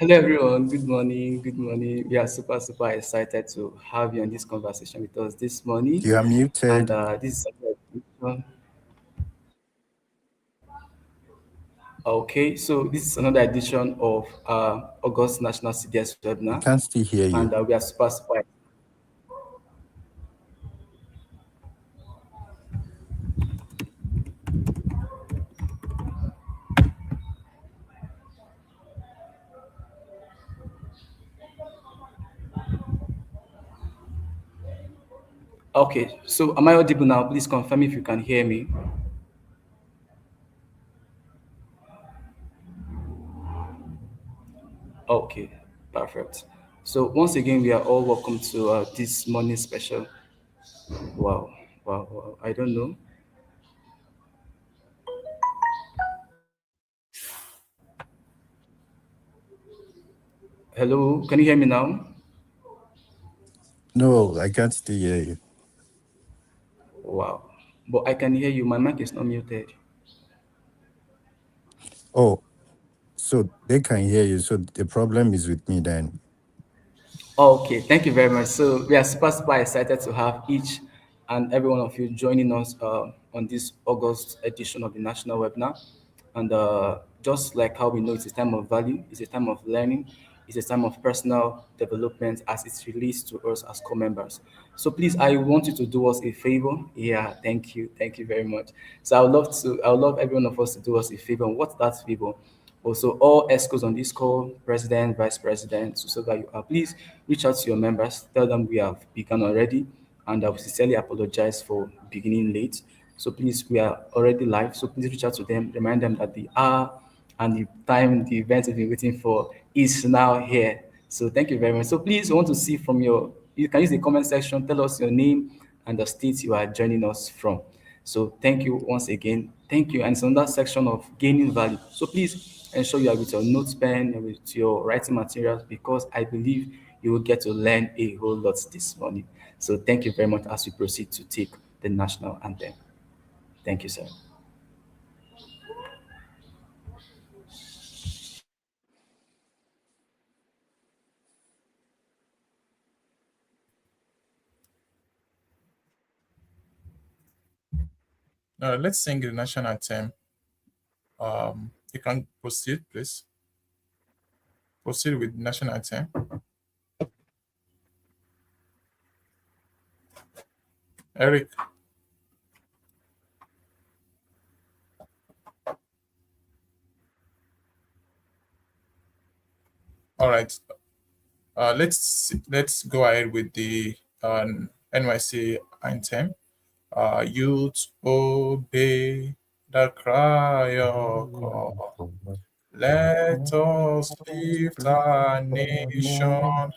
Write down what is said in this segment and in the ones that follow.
Hello, everyone. Good morning. Good morning. We are super excited to have you on this conversation with us this morning. You are And muted. this is okay. So this is another edition of August National CDS We webinar, can't still hear and you. we are super. Okay. So am I audible now? Please confirm if you can hear me. Okay. Perfect. So once again, we are all welcome to this morning special. Wow. Wow. I don't know. Hello. Can you hear me now? No, I can't still hear you. Wow. But I can hear you. My mic is not muted. Oh, so they can hear you. So the problem is with me then. Okay, thank you very much. So we are super excited to have each and every one of you joining us on this August edition of the National Webinar. And just like how we know it's a time of value, it's a time of learning, it's a time of personal development as it's released to us as co-members. So please, I want you to do us a favor. Yeah, thank you very much. So I would love every one of us to do us a favor. And what's that favor? Also, all ESCOs on this call, president, vice president, so that you are, please reach out to your members, tell them we have begun already, and I will sincerely apologize for beginning late. So please, we are already live, so please reach out to them, remind them that the hour and the time the event you've been waiting for is now here. So thank you very much. So please, I want to see from you can use the comment section, tell us your name and the state you are joining us from. So thank you once again. Thank you. And it's on that section of gaining value. So please ensure you are with your notes pen and with your writing materials because I believe you will get to learn a whole lot this morning. So thank you very much as we proceed to take the national anthem. Thank you, sir. Let's sing the national anthem. You can proceed, please. Proceed with the national anthem. Eric. All right. Let's go ahead with the NYC anthem. Youth obey the cry of call. Let us lift our nation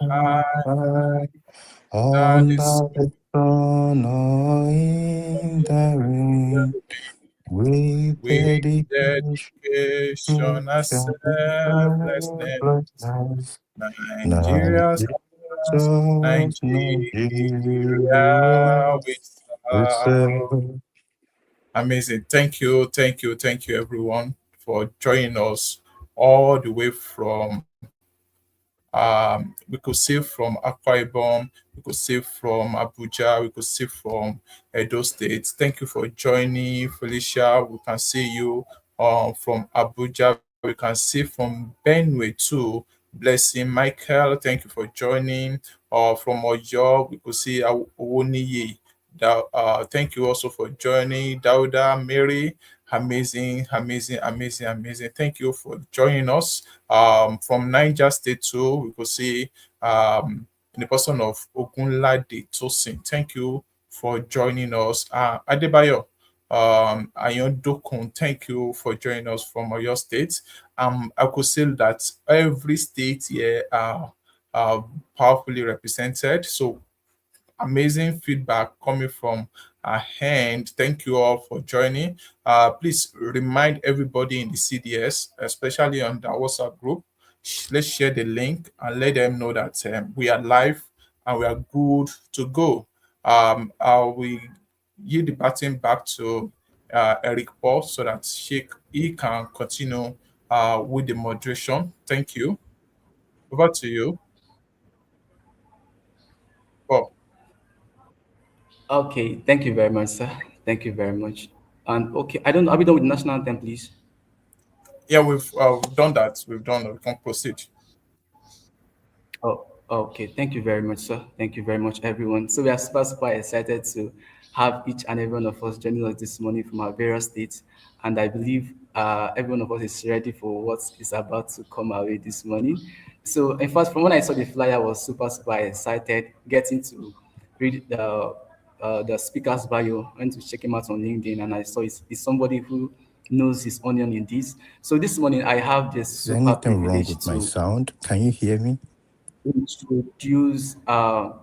high. That is Under the sun or in the rain, with with dedication dedication and and selflessness. selflessness. Nigeria's stars, Nigeria's Nigeria, Nigeria, we we serve. serve. Amazing. Thank you, everyone, for joining us all the way from. We could see from Akwa Ibom, we could see from Abuja, we could see from Edo State. Thank you for joining, Felicia. We can see you from Abuja. We can see from Benue too. Blessing Michael, thank you for joining. From Oyo, we could see Owoniyi. Thank you also for joining. Dauda, Mary, amazing. Thank you for joining us. From Niger State too, we could see in the person of Ogunlade Tosin. Thank you for joining us. Adebayo, Ayondokun, thank you for joining us from Oyo State. I could say that every state here are powerfully represented. So amazing feedback coming from our hand. Thank you all for joining. Please remind everybody in the CDS, especially on the WhatsApp group, let's share the link and let them know that we are live and we are good to go. We yield the baton back to Eric Paul so that he can continue with the moderation. Thank you. Over to you. Oh, Okay, thank you very much, sir. Thank you very much. And okay, I don't know, are we done with the national anthem, please? yeah, we've done that. We've done that. We can proceed. Oh, okay. Thank you very much, sir. Thank you very much, everyone. So we are super, super excited to have each and every one of us joining us this morning from our various states. And I believe every one of us is ready for what is about to come our way this morning. So, in fact, from when I saw the flyer, I was super, super excited getting to read the speaker's bio. I went to check him out on LinkedIn, and I saw he's somebody who knows his onion in this. So this morning, I have this Is there super anything wrong privilege with my to sound? Can you hear me? introduce our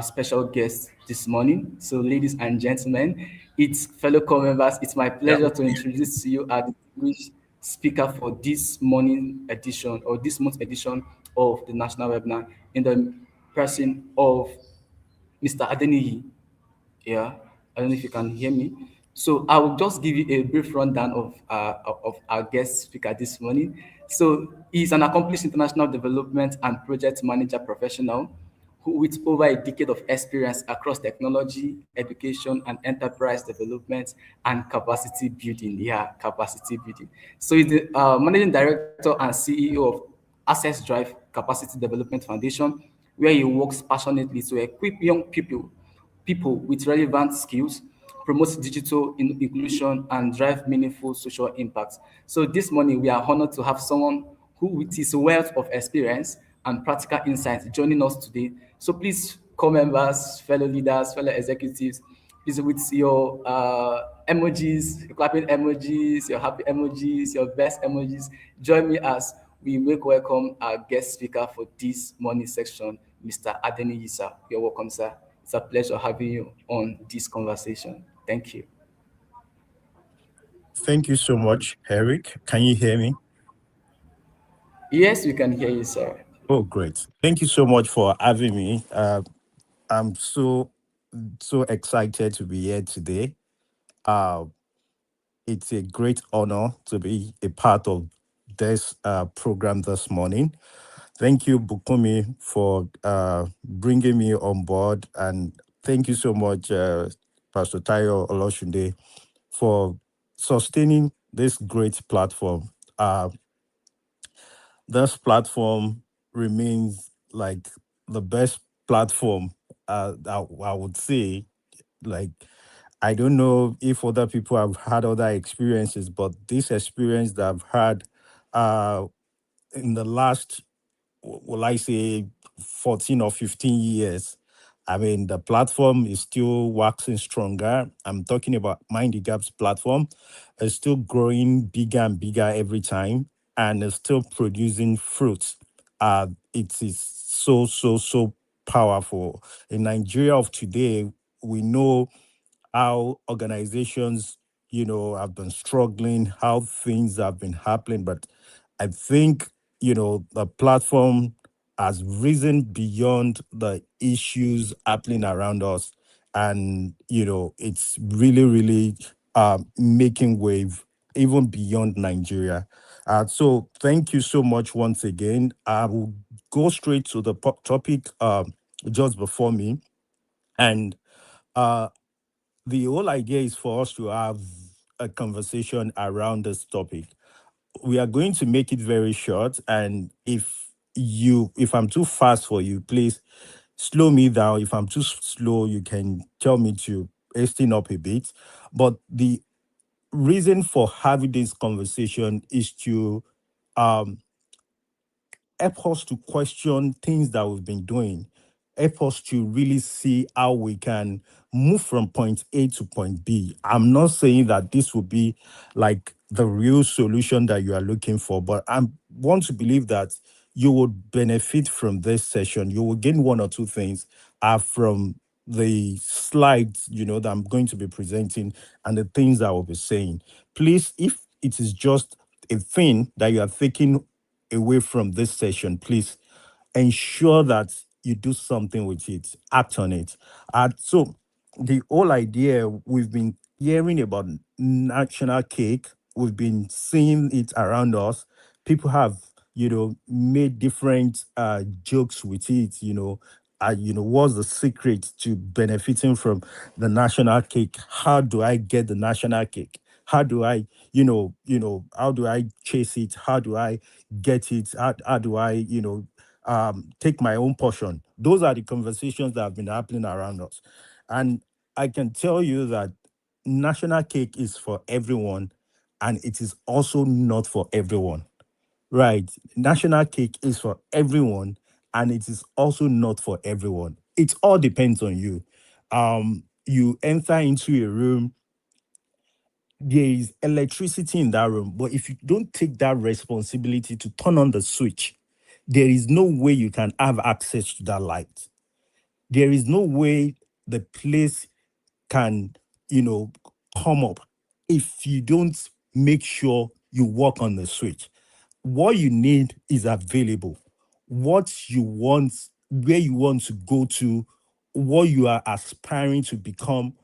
special guest this morning. So, ladies and gentlemen, it's fellow corps members, it's my Yeah. pleasure to introduce to you our distinguished speaker for this morning edition or this month's edition of the National Webinar in the person of Mr. Adeniyi. Yeah, I don't know if you can hear me. So I will just give you a brief rundown of our guest speaker this morning. So he's an accomplished international development and project manager professional who, with over a decade of experience across technology, education, and enterprise development and capacity building. Yeah, capacity building. So he's the managing director and CEO of Access Drive Capacity Development Foundation, where he works passionately to equip young people with relevant skills, promote digital inclusion, and drive meaningful social impact. So this morning, we are honored to have someone who, with his wealth of experience and practical insights, joining us today. So please, co-members, fellow leaders, fellow executives, please with your emojis, your clapping emojis, your happy emojis, your best emojis, join me as we make welcome our guest speaker for this morning section, Mr. Adeni Yisa. You're welcome, sir. It's a pleasure having you on this conversation. Thank you. Thank you so much, Eric. Can you hear me? Yes, we can hear you, sir. Oh, great. Thank you so much for having me. I'm so excited to be here today. Uh, it's a great honor to be a part of this program this morning. Thank you, Bukumi, for bringing me on board, and thank you so much, Pastor Tayo Oloshunde, for sustaining this great platform. This platform remains like the best platform. I would say, like, I don't know if other people have had other experiences, but this experience that I've had uh, in the last, will I say, 14 or 15 years. I mean, the platform is still waxing stronger. I'm talking about Mind the Gaps platform. It's still growing bigger and bigger every time, and it's still producing fruits. It is so powerful. In Nigeria of today, we know how organizations, have been struggling, how things have been happening. But I think, the platform has risen beyond the issues happening around us. And, it's really, really making wave even beyond Nigeria. So thank you so much once again. I will go straight to the topic just before me. And uh, the whole idea is for us to have a conversation around this topic. We are going to make it very short, and if I'm too fast for you, please slow me down. If I'm too slow, you can tell me to hasten up a bit. But the reason for having this conversation is to um, help us to question things that we've been doing, help us to really see how we can move from point A to point B. I'm not saying that this will be like the real solution that you are looking for, but I want to believe that you would benefit from this session. You will gain one or two things from the slides, that I'm going to be presenting and the things that I will be saying. Please, if it is just a thing that you are taking away from this session, please ensure that you do something with it, act on it. So the whole idea, we've been hearing about national cake, we've been seeing it around us. People have, made different jokes with it. What's the secret to benefiting from the national cake? How do I get the national cake? How do I, how do I chase it? How do I get it? How do I, take my own portion? Those are the conversations that have been happening around us. And I can tell you that national cake is for everyone, and it is also not for everyone. Right. National cake is for everyone, and it is also not for everyone. It all depends on you. You enter into a room, there is electricity in that room, but if you don't take that responsibility to turn on the switch, there is no way you can have access to that light. There is no way the place can, you know, come up if you don't make sure you work on the switch. What you need is available. What you want, where you want to go to, what you are aspiring to become,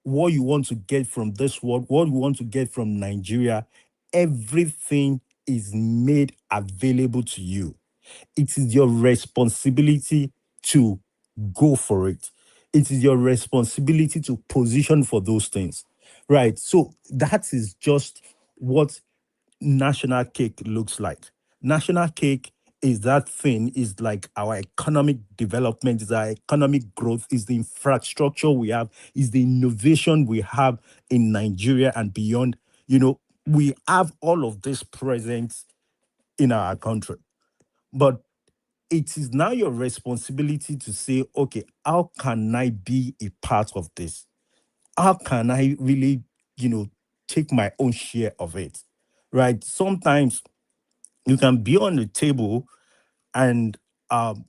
what you want to get from this world, what you want to get from Nigeria, everything is made available to you. It is your responsibility to go for it. It is your responsibility to position for those things. Right. So that is just what national cake looks like. National cake is that thing, is like our economic development, is our economic growth, is the infrastructure we have, is the innovation we have in Nigeria and beyond. We have all of this present in our country. But it is now your responsibility to say, okay, how can I be a part of this? How can I really, take my own share of it? Right. Sometimes you can be on the table and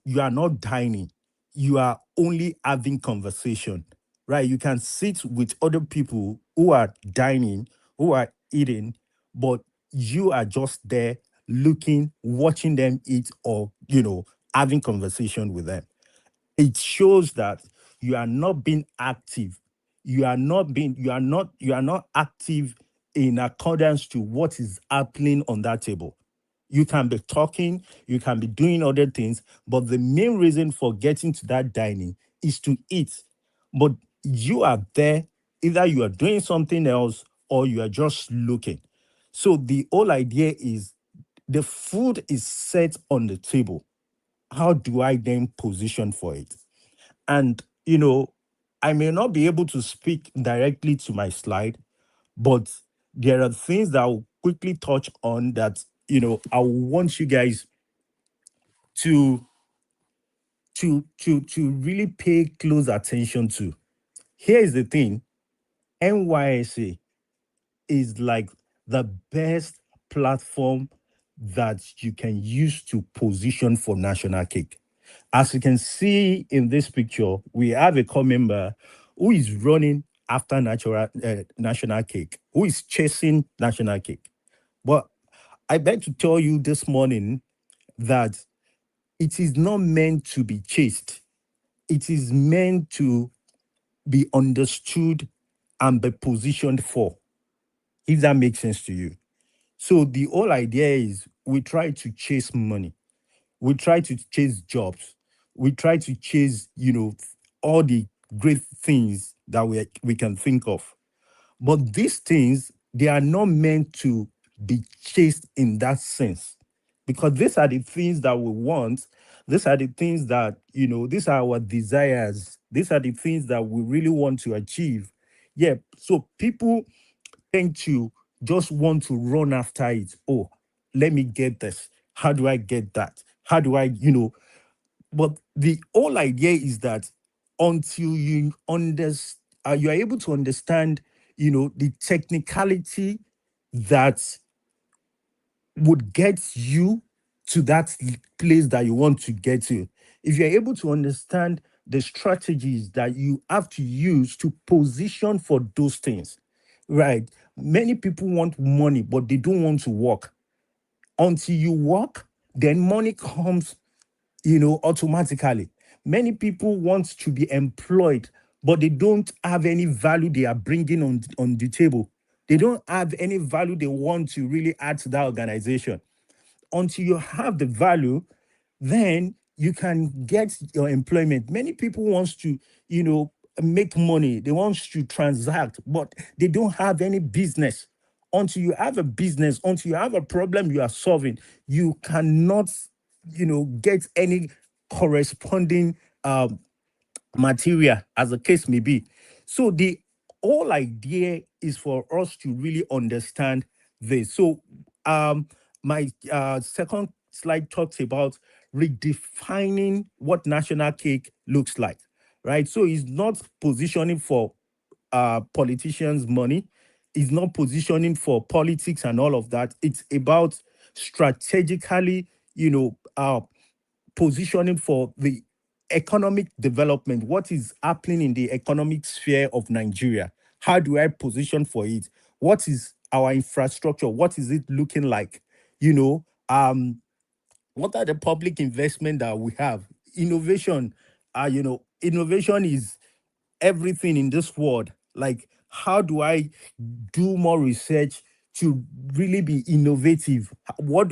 you are not dining, you are only having conversation. Right. You can sit with other people who are dining, who are eating, but you are just there looking, watching them eat, or having conversation with them. It shows that you are not being active. You are not active in accordance to what is happening on that table. You can be talking, you can be doing other things, but the main reason for getting to that dining is to eat. But you are there, either you are doing something else or you are just looking. So the whole idea is, the food is set on the table. How do I then position for it? And, I may not be able to speak directly to my slide, but there are things that I'll quickly touch on that, I want you guys to to really pay close attention to. Here is the thing. NYSA is like the best platform that you can use to position for national cake. As you can see in this picture, we have a core member who is running after national cake, who is chasing national cake. But I beg to tell you this morning that it is not meant to be chased. It is meant to be understood and be positioned for, if that makes sense to you. So the whole idea is, we try to chase money, we try to chase jobs, we try to chase, all the great things that we can think of. But these things, they are not meant to be chased in that sense. Because these are the things that we want. These are the things that, these are our desires. These are the things that we really want to achieve. Yeah. So people tend to just want to run after it. Oh, let me get this. How do I get that? How do I, but the whole idea is that until you are able to understand, the technicality that would get you to that place that you want to get to. If you're able to understand the strategies that you have to use to position for those things, right? Many people want money, but they don't want to work. Until you work, then money comes, automatically. Many people want to be employed, but they don't have any value they are bringing on the table. They don't have any value they want to really add to that organization. until you have the value, then you can get your employment. Many people wants to, make money. They want to transact, but they don't have any business. Until you have a business, until you have a problem you are solving, you cannot, get any corresponding material, as the case may be. So the whole idea is for us to really understand this. So my second slide talks about redefining what national cake looks like, right? So it's not positioning for politicians' money, it's not positioning for politics and all of that. It's about strategically, positioning for the economic development. What is happening in the economic sphere of Nigeria? How do I position for it? What is our infrastructure? What is it looking like? You know, what are the public investment that we have? Innovation, innovation is everything in this world. Like, how do I do more research to really be innovative? What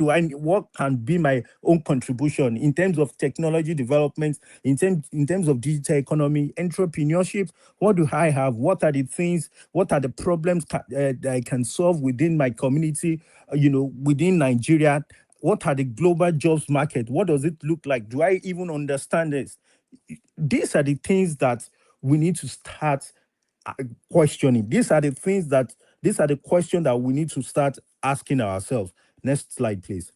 can be my own contribution in terms of technology development, in terms of digital economy, entrepreneurship? What do I have? What are the things, what are the problems that I can solve within my community, within Nigeria? What are the global jobs market? What does it look like? Do I even understand this? These are the things that we need to start questioning. These are the questions that we need to start asking ourselves. Next slide, please.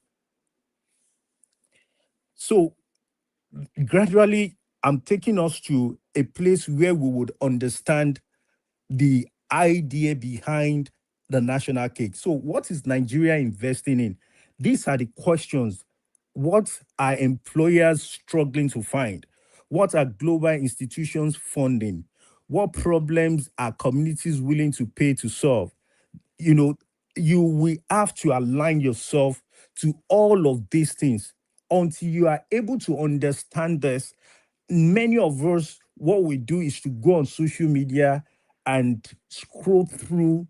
So gradually, I'm taking us to a place where we would understand the idea behind the national cake. So what is Nigeria investing in? These are the questions. What are employers struggling to find? What are global institutions funding? What problems are communities willing to pay to solve? You know, you will have to align yourself to all of these things until you are able to understand this. Many of us, what we do is to go on social media and scroll through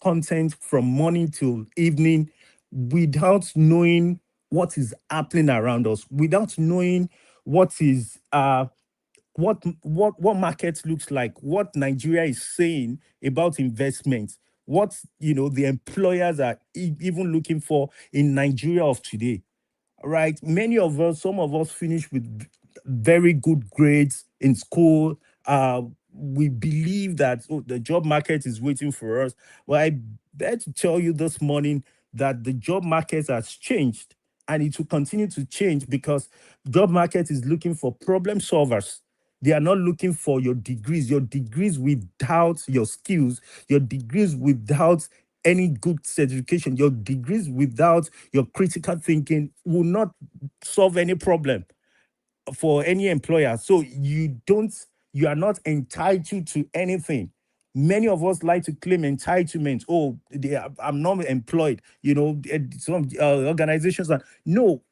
content from morning till evening without knowing what is happening around us, without knowing what is what market looks like, what Nigeria is saying about investments, what the employers are even looking for in Nigeria of today. Right? Many of us, some of us finish with very good grades in school. We believe that the job market is waiting for us. Well, I bet to tell you this morning that the job market has changed and it will continue to change because job market is looking for problem solvers. They are not looking for your degrees without your skills, your degrees without any good certification, your degrees without your critical thinking will not solve any problem for any employer. So you are not entitled to anything. Many of us like to claim entitlement. Oh, I'm not employed. Some organizations are no,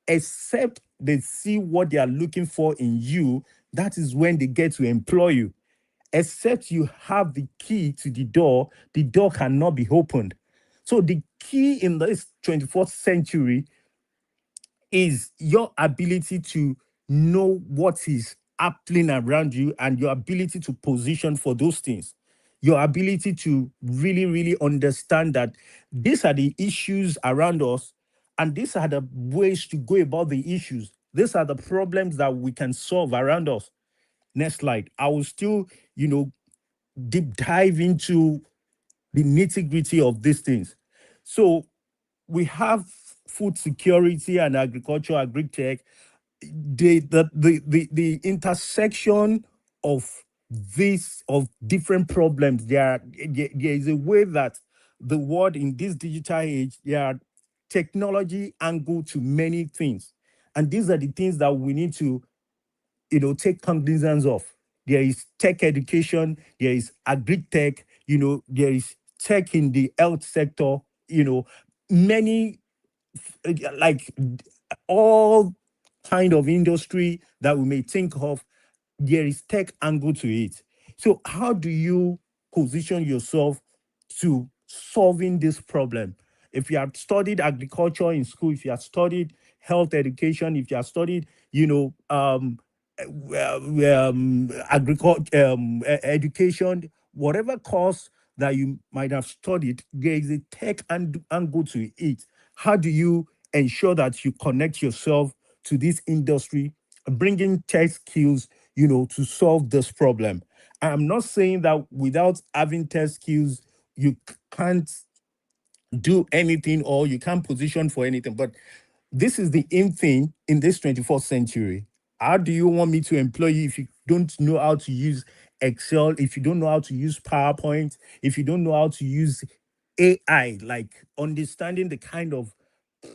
except they see what they are looking for in you. That is when they get to employ you. Except you have the key to the door cannot be opened. So the key in this 24th century is your ability to know what is happening around you and your ability to position for those things. Your ability to really, really understand that these are the issues around us and these are the ways to go about the issues. These are the problems that we can solve around us. Next slide. I will still, deep dive into the nitty-gritty of these things. So we have food security and agriculture, agri-tech. The intersection of different problems. There is a way that the world in this digital age, there are technology angle to many things. And these are the things that we need to take cognizance of. There is tech education, there is agri-tech, there is tech in the health sector, many like all kind of industry that we may think of, there is tech angle to it. So how do you position yourself to solving this problem? If you have studied agriculture in school, if you have studied health education, if you have studied, agriculture, education, whatever course that you might have studied, there is a tech angle to it. How do you ensure that you connect yourself to this industry, bringing tech skills, to solve this problem? I'm not saying that without having tech skills, you can't do anything or you can't position for anything. But this is the in thing in this 21st century. How do you want me to employ you if you don't know how to use Excel, if you don't know how to use PowerPoint, if you don't know how to use AI, like understanding the kind of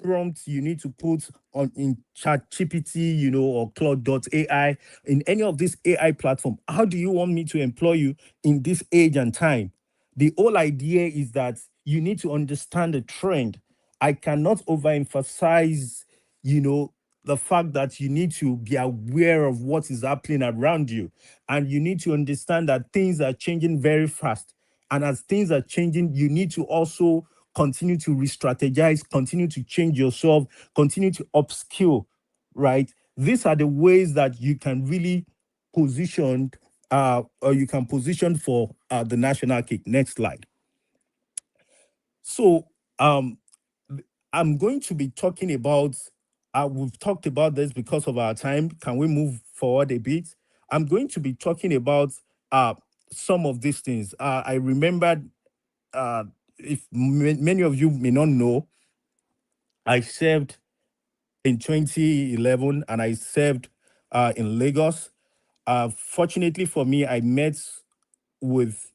prompts you need to put on in chat gpt, or Claude.ai, in any of this AI platform? How do you want me to employ you in this age and time? The whole idea is that you need to understand the trend. I cannot overemphasize, the fact that you need to be aware of what is happening around you. And you need to understand that things are changing very fast. And as things are changing, you need to also continue to re-strategize, continue to change yourself, continue to upskill, right? These are the ways that you can really position, or you can position for the national cake. Next slide. So, um, I'm going to be talking about, we've talked about this because of our time. Can we move forward a bit? I'm going to be talking about uh, some of these things. I remembered, uh, if many of you may not know, I served in 2011 and I served in Lagos. Fortunately for me, I met with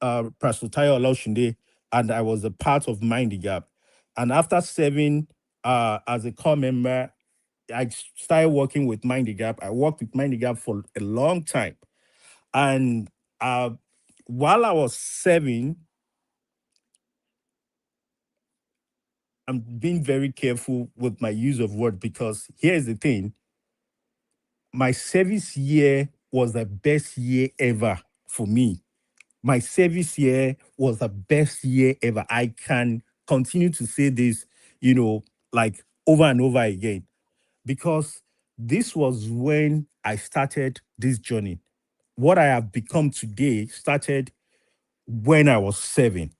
Pastor Tayo Olashunde, and I was a part of Mind the Gap. And after serving as a core member, I started working with Mind the Gap. I worked with Mind the Gap for a long time. And uh, while I was serving, I'm being very careful with my use of word, because here's the thing: my service year was the best year ever for me. My service year was the best year ever. I can continue to say this, like over and over again, because this was when I started this journey. What I have become today started when I was serving,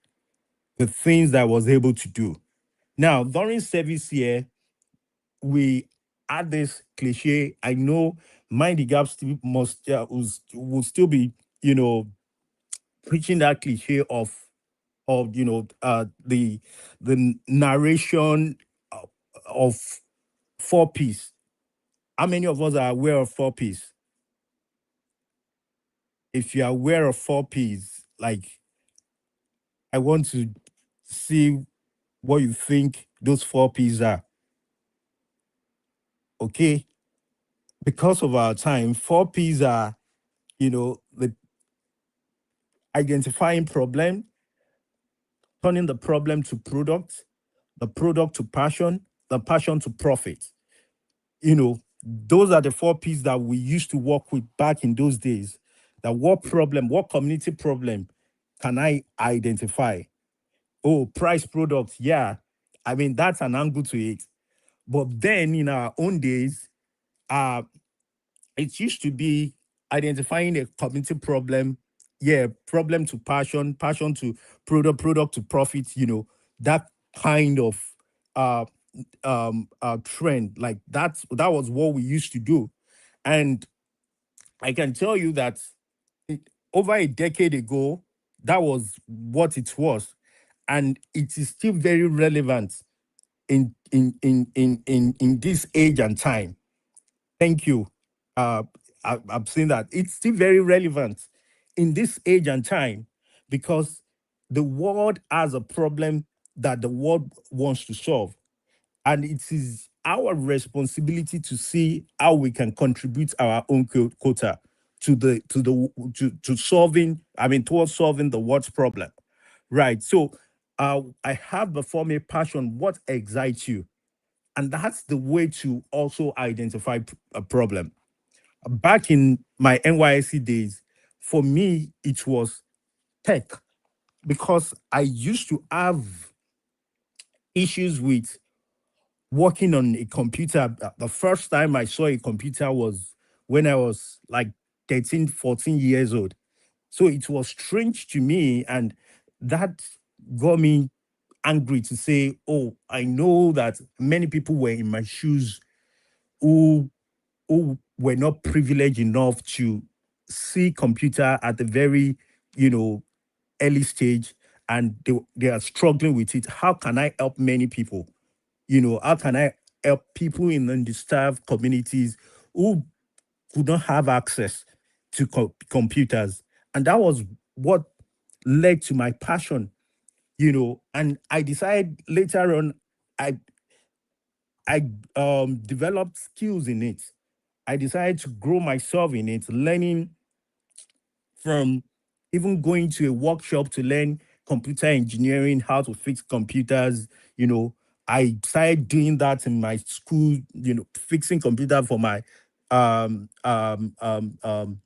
the things that I was able to do. Now, during service year, we add this cliche. I know Mind the Gap still must will still be, preaching that cliche of the narration of four P's. How many of us are aware of four P's? If you're aware of four P's, like, I want to see what you think those four P's are. Okay, because of our time, four P's are, the identifying problem, turning the problem to product, the product to passion, the passion to profit. Those are the four P's that we used to work with back in those days. That what problem, what community problem can I identify? Oh, price product. Yeah. I mean, that's an angle to it. But then in our own days, uh, it used to be identifying a community problem. Yeah, problem to passion, passion to product, product to profit, that kind of uh trend. Like that was what we used to do. And I can tell you that over a decade ago, that was what it was. And it is still very relevant in this age and time. Thank you. I'm saying that it's still very relevant in this age and time, because the world has a problem that the world wants to solve. And it is our responsibility to see how we can contribute our own quota to solving, towards solving the world's problem. Right. So I have before me passion, what excites you? And that's the way to also identify a problem. Back in my NYSC days, for me, it was tech, because I used to have issues with working on a computer. The first time I saw a computer was when I was like 13, 14 years old. So it was strange to me. And that got me angry to say, oh, I know that many people were in my shoes who were not privileged enough to see computer at a very, you know, early stage, and they are struggling with it. How can I help many people? How can I help people in underserved communities who could not have access to computers? And that was what led to my passion, and I decided later on, I I developed skills in it. I decided to grow myself in it, learning from even going to a workshop to learn computer engineering, how to fix computers. You know, I started doing that in my school. Fixing computer um um um um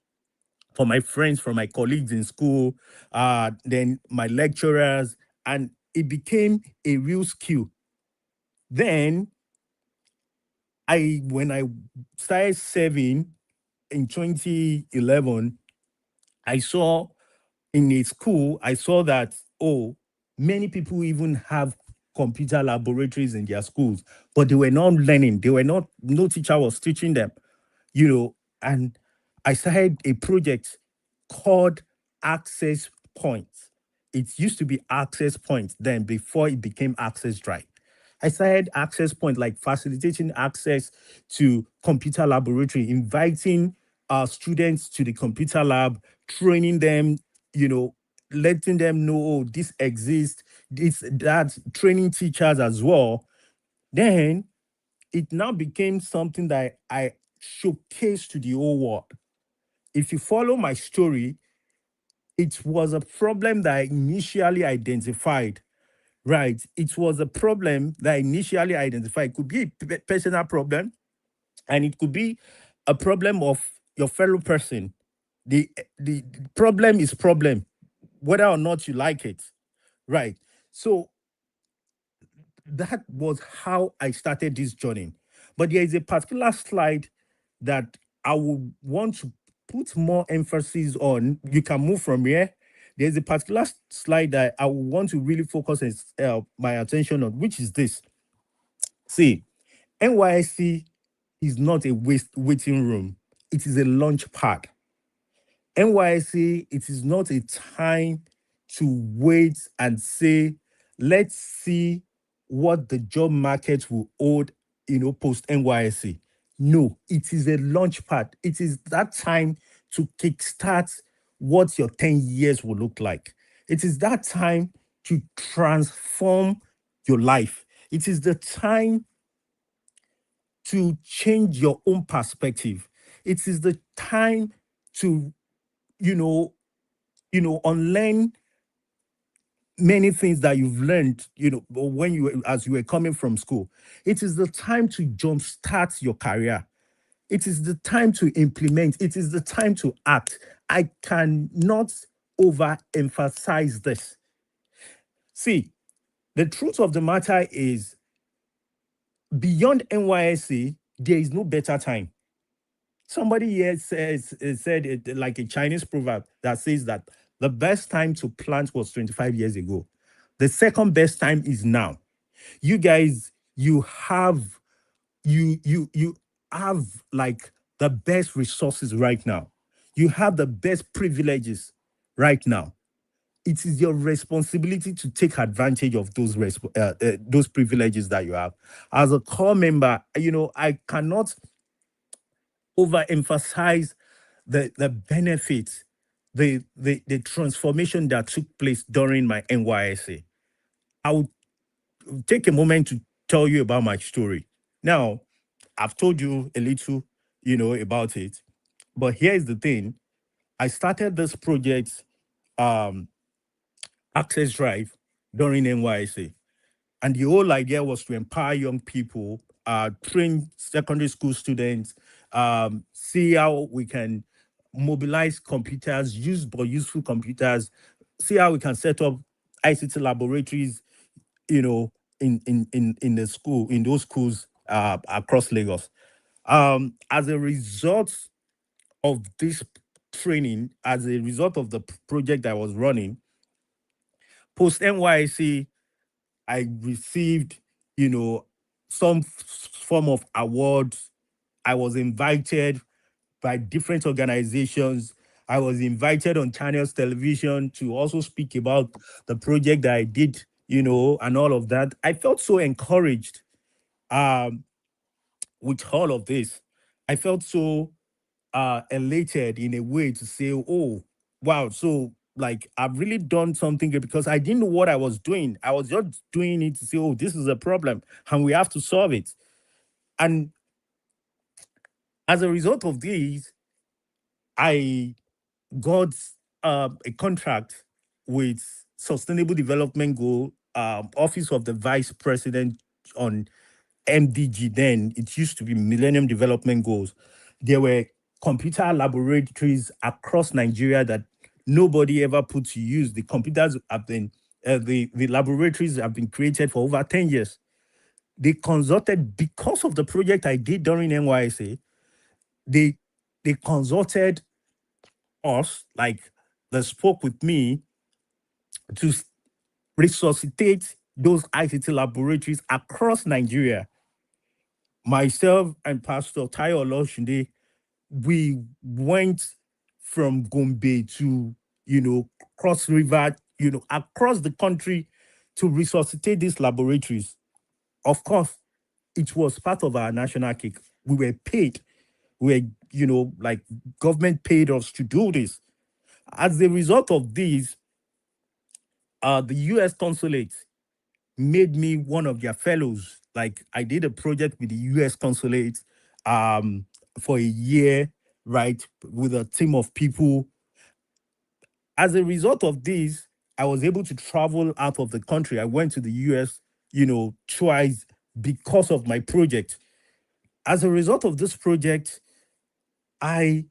for my friends, for my colleagues in school, then my lecturers, and it became a real skill. Then when I started serving in 2011, I saw in a school, I saw that, oh, many people even have computer laboratories in their schools, but they were not learning. They were not, no teacher was teaching them, and I started a project called Access Points. It used to be Access Points then before it became Access Drive. I started Access Point, like facilitating access to computer laboratory, inviting students to the computer lab, training them, you know, letting them know, oh, this exists, this, that, training teachers as well. Then it now became something that I showcased to the whole world. If you follow my story, it was a problem that I initially identified. Right. It was a problem that I initially identified. It could be a personal problem, and it could be a problem of your fellow person. The problem is problem, whether or not you like it. Right. So that was how I started this journey. But there is a particular slide that I would want to put more emphasis on. You can move from here. There's a particular slide that I would want to really focus my attention on, which is this. See, NYSC is not a waiting room, it is a launch pad. NYSC, it is not a time to wait and say, let's see what the job market will hold, post NYSC. No, it is a launch pad. It is that time to kickstart what your 10 years will look like. It is that time to transform your life. It is the time to change your own perspective. It is the time to, you know, unlearn many things that you've learned, when as you were coming from school. It is the time to jumpstart your career. It is the time to implement. It is the time to act. I cannot overemphasize this. See, the truth of the matter is, beyond NYSC, there is no better time. Somebody here said it like a Chinese proverb that says that the best time to plant was 25 years ago. The second best time is now. You guys, you have like the best resources right now. You have the best privileges right now. It is your responsibility to take advantage of those privileges that you have. As a core member, I cannot overemphasize the benefits, the transformation that took place during my NYSA. I will take a moment to tell you about my story. Now, I've told you a little, about it, but here's the thing. I started this project, um, Access Drive, during NYSA. And the whole idea was to empower young people, train secondary school students, see how we can mobilize computers, use but useful computers, see how we can set up ICT laboratories, you know, in the school, in those schools across Lagos. As a result of this training, as a result of the project I was running, post NYC, I received, some form of awards. I was invited by different organizations. I was invited on channels television to also speak about the project that I did, and all of that. I felt so encouraged um, with all of this. I felt so elated in a way to say, oh, wow, so like I've really done something good because I didn't know what I was doing. I was just doing it to say, oh, this is a problem and we have to solve it. And as a result of this, I got a contract with Sustainable Development Goal, Office of the Vice President on MDG. Then it used to be Millennium Development Goals. There were computer laboratories across Nigeria that nobody ever put to use. The computers have been, the laboratories have been created for over 10 years. They consulted because of the project I did during NYSA. They they consulted us, like they spoke with me to resuscitate those ICT laboratories across Nigeria. Myself and Pastor Tayo Oloshunde, we went from Gombe to, Cross River, across the country to resuscitate these laboratories. Of course, it was part of our national cake. We were paid. We were, like government paid us to do this. As a result of this, the US consulate made me one of their fellows. Like I did a project with the US consulate for a year, right, with a team of people. As a result of this, I was able to travel out of the country. I went to the US, twice because of my project. As a result of this project, I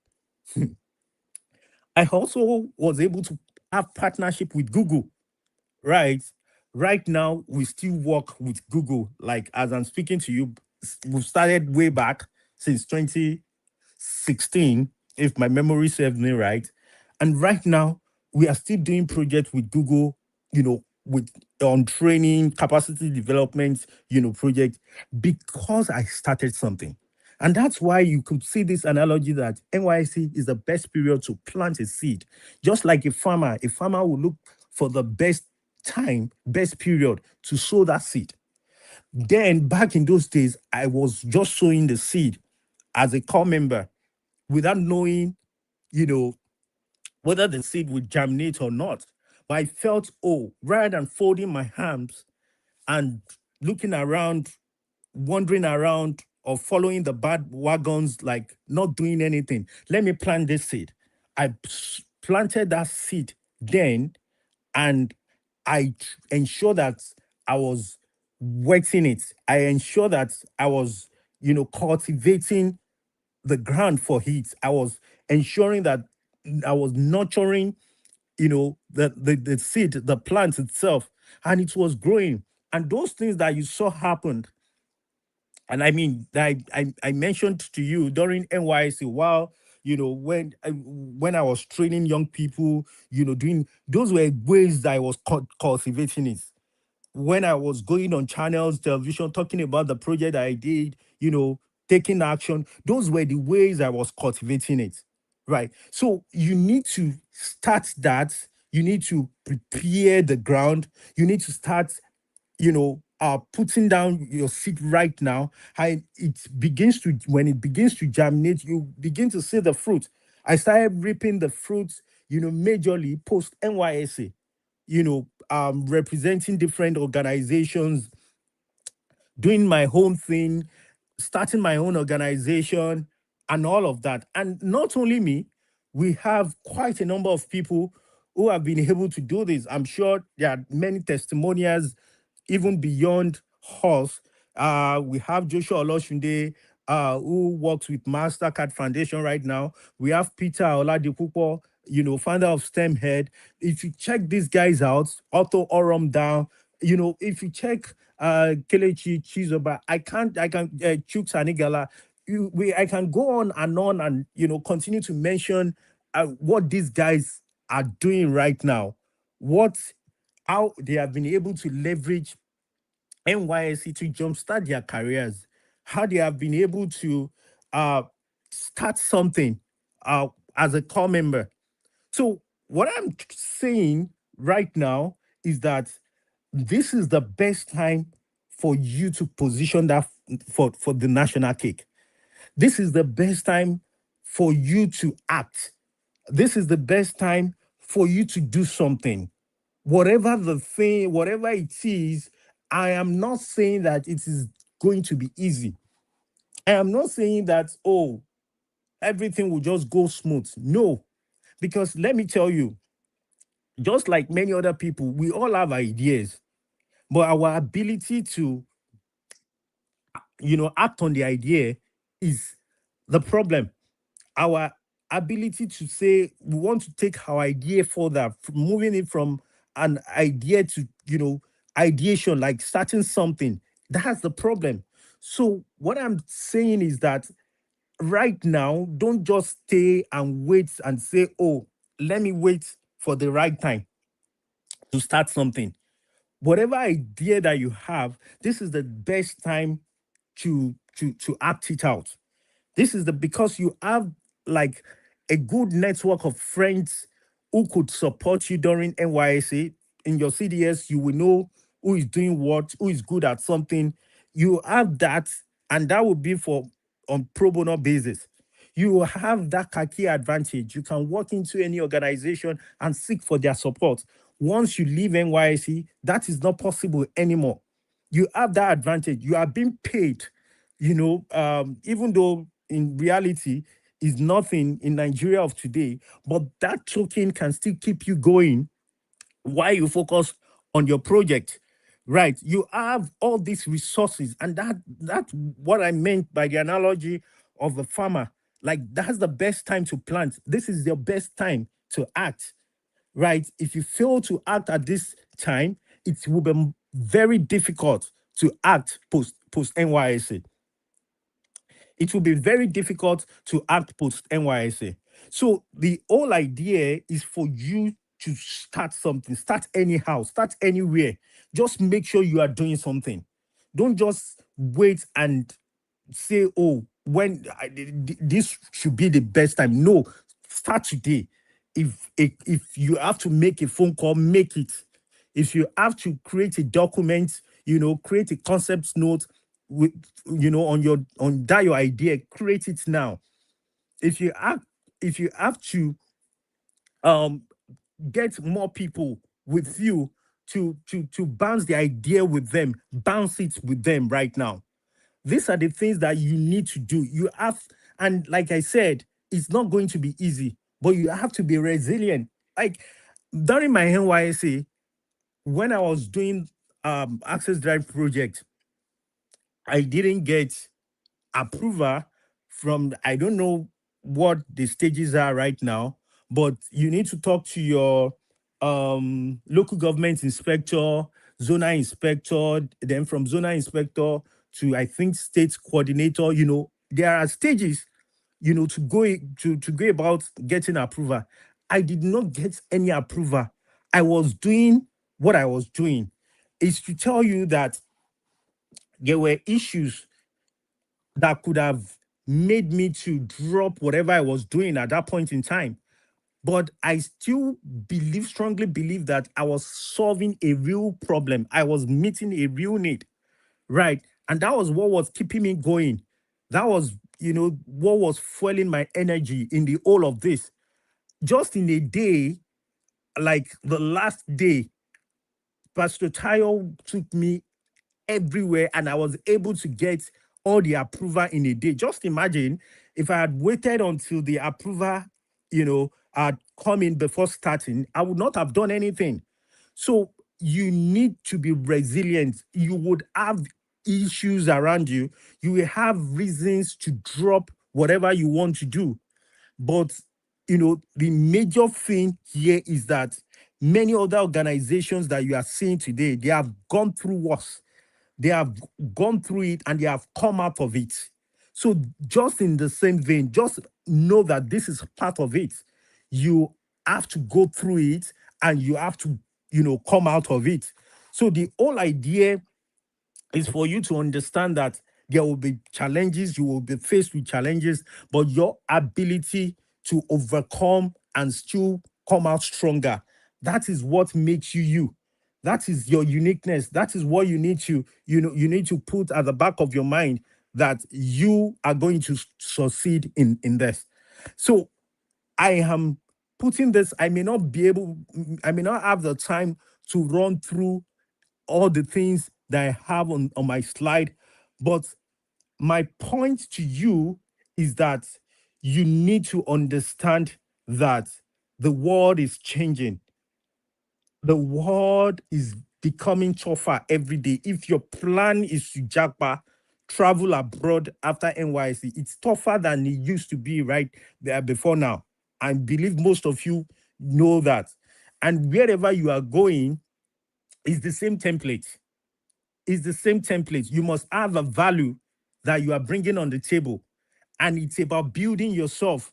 I also was able to have partnership with Google. Right. Right now, we still work with Google. Like as I'm speaking to you, we've started way back since 2016, if my memory serves me right. And right now, we are still doing projects with Google, with on training, capacity development, project because I started something. And that's why you could see this analogy that NYC is the best period to plant a seed. Just like a farmer will look for the best time, best period to sow that seed. Then back in those days, I was just sowing the seed as a core member without knowing, you know, whether the seed would germinate or not. But I felt, oh, rather than folding my hands and looking around, wandering around or following the bad wagons, like not doing anything, let me plant this seed. I planted that seed then, and I ensure that I was wetting it. I ensure that I was, cultivating the ground for heat. I was ensuring that I was nurturing, the seed, the plant itself, and it was growing. And those things that you saw happened, and I mean, I mentioned to you during NYC, while when I was training young people, doing those were ways that I was cultivating it. When I was going on channels, television, talking about the project I did, taking action, those were the ways I was cultivating it. Right. So you need to start that. You need to prepare the ground. You need to start, putting down your seed right now. And it begins to, when it begins to germinate, you begin to see the fruit. I started reaping the fruits, majorly post NYSA, representing different organizations, doing my own thing, starting my own organization, and all of that. And not only me, we have quite a number of people who have been able to do this. I'm sure there are many testimonials, even beyond us. We have Joshua Oloshunde, who works with Mastercard Foundation right now. We have Peter Oladipupo, founder of STEM Head. If you check these guys out, Otto Orom down, if you check Kelechi Chizoba. I can Chuks Anigala. I can go on and continue to mention what these guys are doing right now. What how they have been able to leverage NYSC to jumpstart their careers, how they have been able to uh, start something as a core member. So, what I'm saying right now is that this is the best time for you to position that for the national cake. This is the best time for you to act. This is the best time for you to do something. Whatever the thing, whatever it is, I am not saying that it is going to be easy. I am not saying that, oh, everything will just go smooth. No, because let me tell you, just like many other people, we all have ideas, but our ability to, act on the idea is the problem. Our ability to say we want to take our idea further, moving it from an idea to, ideation, like starting something, that's the problem. So, what I'm saying is that right now, don't just stay and wait and say, oh, let me wait for the right time to start something. Whatever idea that you have, this is the best time to act it out. This is the because you have like a good network of friends who could support you during NYSA. In your CDS, you will know who is doing what, who is good at something. You have that, and that will be for on pro bono basis. You will have that key advantage. You can walk into any organization and seek for their support. Once you leave NYC, that is not possible anymore. You have that advantage. You are being paid, even though in reality is nothing in Nigeria of today, but that token can still keep you going while you focus on your project. Right, you have all these resources, and that's what I meant by the analogy of a farmer. Like, that's the best time to plant. This is your best time to act. Right, if you fail to act at this time, it will be very difficult to act post NYSC. It will be very difficult to act post NYSA. So the whole idea is for you to start something, start anyhow, start anywhere. Just make sure you are doing something. Don't just wait and say, oh, this should be the best time. No, start today. If you have to make a phone call, make it. If you have to create a document, create a concept note with, on that your idea, create it now. If you have to um get more people with you to bounce the idea with them, bounce it with them right now. These are the things that you need to do. You have, and like I said, it's not going to be easy, but you have to be resilient. Like during my NYSA, when I was doing Access Drive project, I didn't get approval from, I don't know what the stages are right now, but you need to talk to your local government inspector, zonal inspector, then from zonal inspector to, I think, state coordinator. There are stages, to go about getting approval. I did not get any approval. I was doing what I was doing. Is to tell you that there were issues that could have made me to drop whatever I was doing at that point in time. But I still strongly believe that I was solving a real problem. I was meeting a real need, right? And that was what was keeping me going. That was, what was fueling my energy in the whole of this. Just in a day, like the last day, Pastor Tayo took me everywhere, and I was able to get all the approval in a day. Just imagine if I had waited until the approval, had come in before starting, I would not have done anything. So you need to be resilient. You would have issues around you. You will have reasons to drop whatever you want to do. But the major thing here is that many other organizations that you are seeing today, they have gone through worse. They have gone through it and they have come out of it. So just in the same vein, just know that this is part of it. You have to go through it and you have to, come out of it. So the whole idea is for you to understand that there will be challenges, you will be faced with challenges, but your ability to overcome and still come out stronger, that is what makes you you. That is your uniqueness. That is what you need to, you need to put at the back of your mind, that you are going to succeed in this. So I am putting this, I may not have the time to run through all the things that I have on my slide. But my point to you is that you need to understand that the world is changing. The world is becoming tougher every day. If your plan is to jackpot, travel abroad after NYC, it's tougher than it used to be right there before now. I believe most of you know that. And wherever you are going is the same template. Is the same template. You must have a value that you are bringing on the table. And it's about building yourself,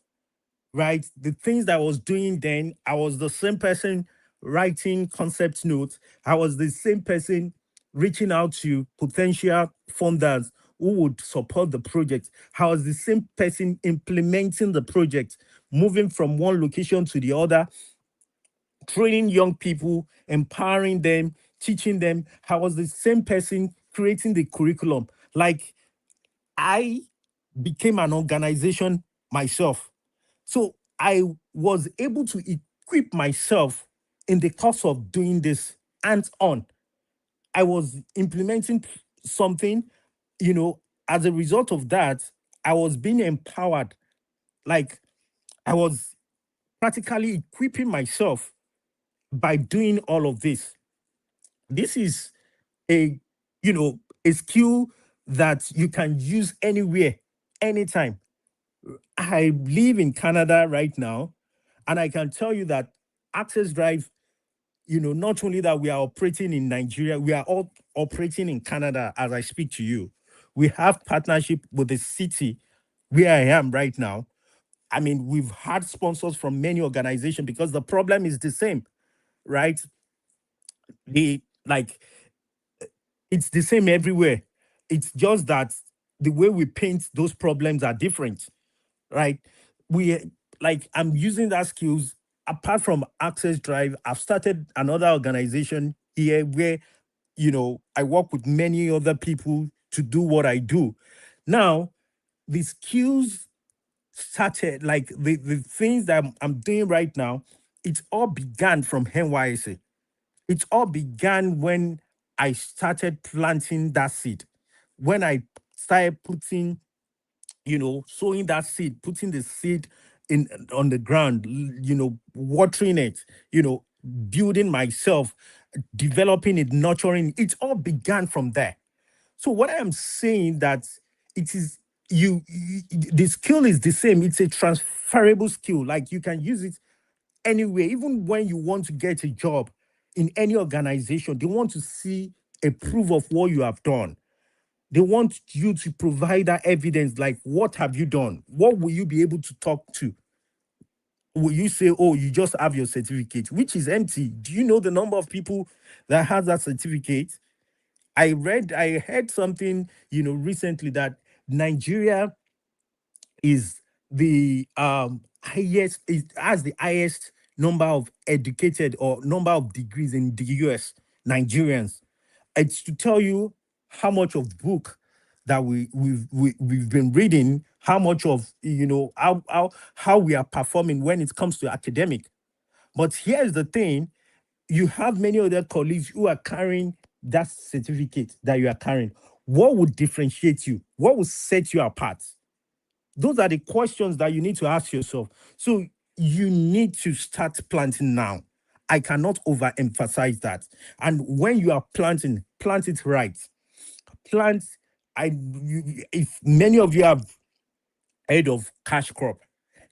right? The things that I was doing then, I was the same person writing concept notes. I was the same person reaching out to potential funders who would support the project. I was the same person implementing the project, moving from one location to the other, training young people, empowering them, teaching them. I was the same person creating the curriculum. Like, I became an organization myself. So I was able to equip myself in the course of doing this hands on. I was implementing something, as a result of that, I was being empowered. Like, I was practically equipping myself by doing all of this. This is a, a skill that you can use anywhere, anytime. I live in Canada right now, and I can tell you that Access Drive, not only that we are operating in Nigeria, we are all operating in Canada as I speak to you. We have partnership with the city where I am right now. I mean, we've had sponsors from many organizations because the problem is the same, right? The like it's the same everywhere. It's just that the way we paint those problems are different, right? We I'm using that skills apart from Access Drive. I've started another organization here where I work with many other people to do what I do. Now, the skills started like the things that I'm doing right now, it all began from NYSC. It all began when I started planting that seed. When I started putting, sowing that seed, putting the seed in on the ground, watering it, building myself, developing it, nurturing it. It all began from there. So what I am saying that it is the skill is the same. It's a transferable skill. Like, you can use it anywhere, even when you want to get a job in any organization, they want to see a proof of what you have done. They want you to provide that evidence, like, what have you done? What will you be able to talk to? Will you say, oh, you just have your certificate, which is empty? Do you know the number of people that has that certificate? I heard something, recently, that Nigeria is the highest, it has the highest number of educated or number of degrees in the US, Nigerians. It's to tell you how much of book that we've been reading, how much of, how we are performing when it comes to academic. But here's the thing, you have many other colleagues who are carrying that certificate that you are carrying. What would differentiate you? What would set you apart? Those are the questions that you need to ask yourself. So you need to start planting now. I cannot overemphasize that. And when you are planting, plant it right. Plant. If many of you have heard of cash crop,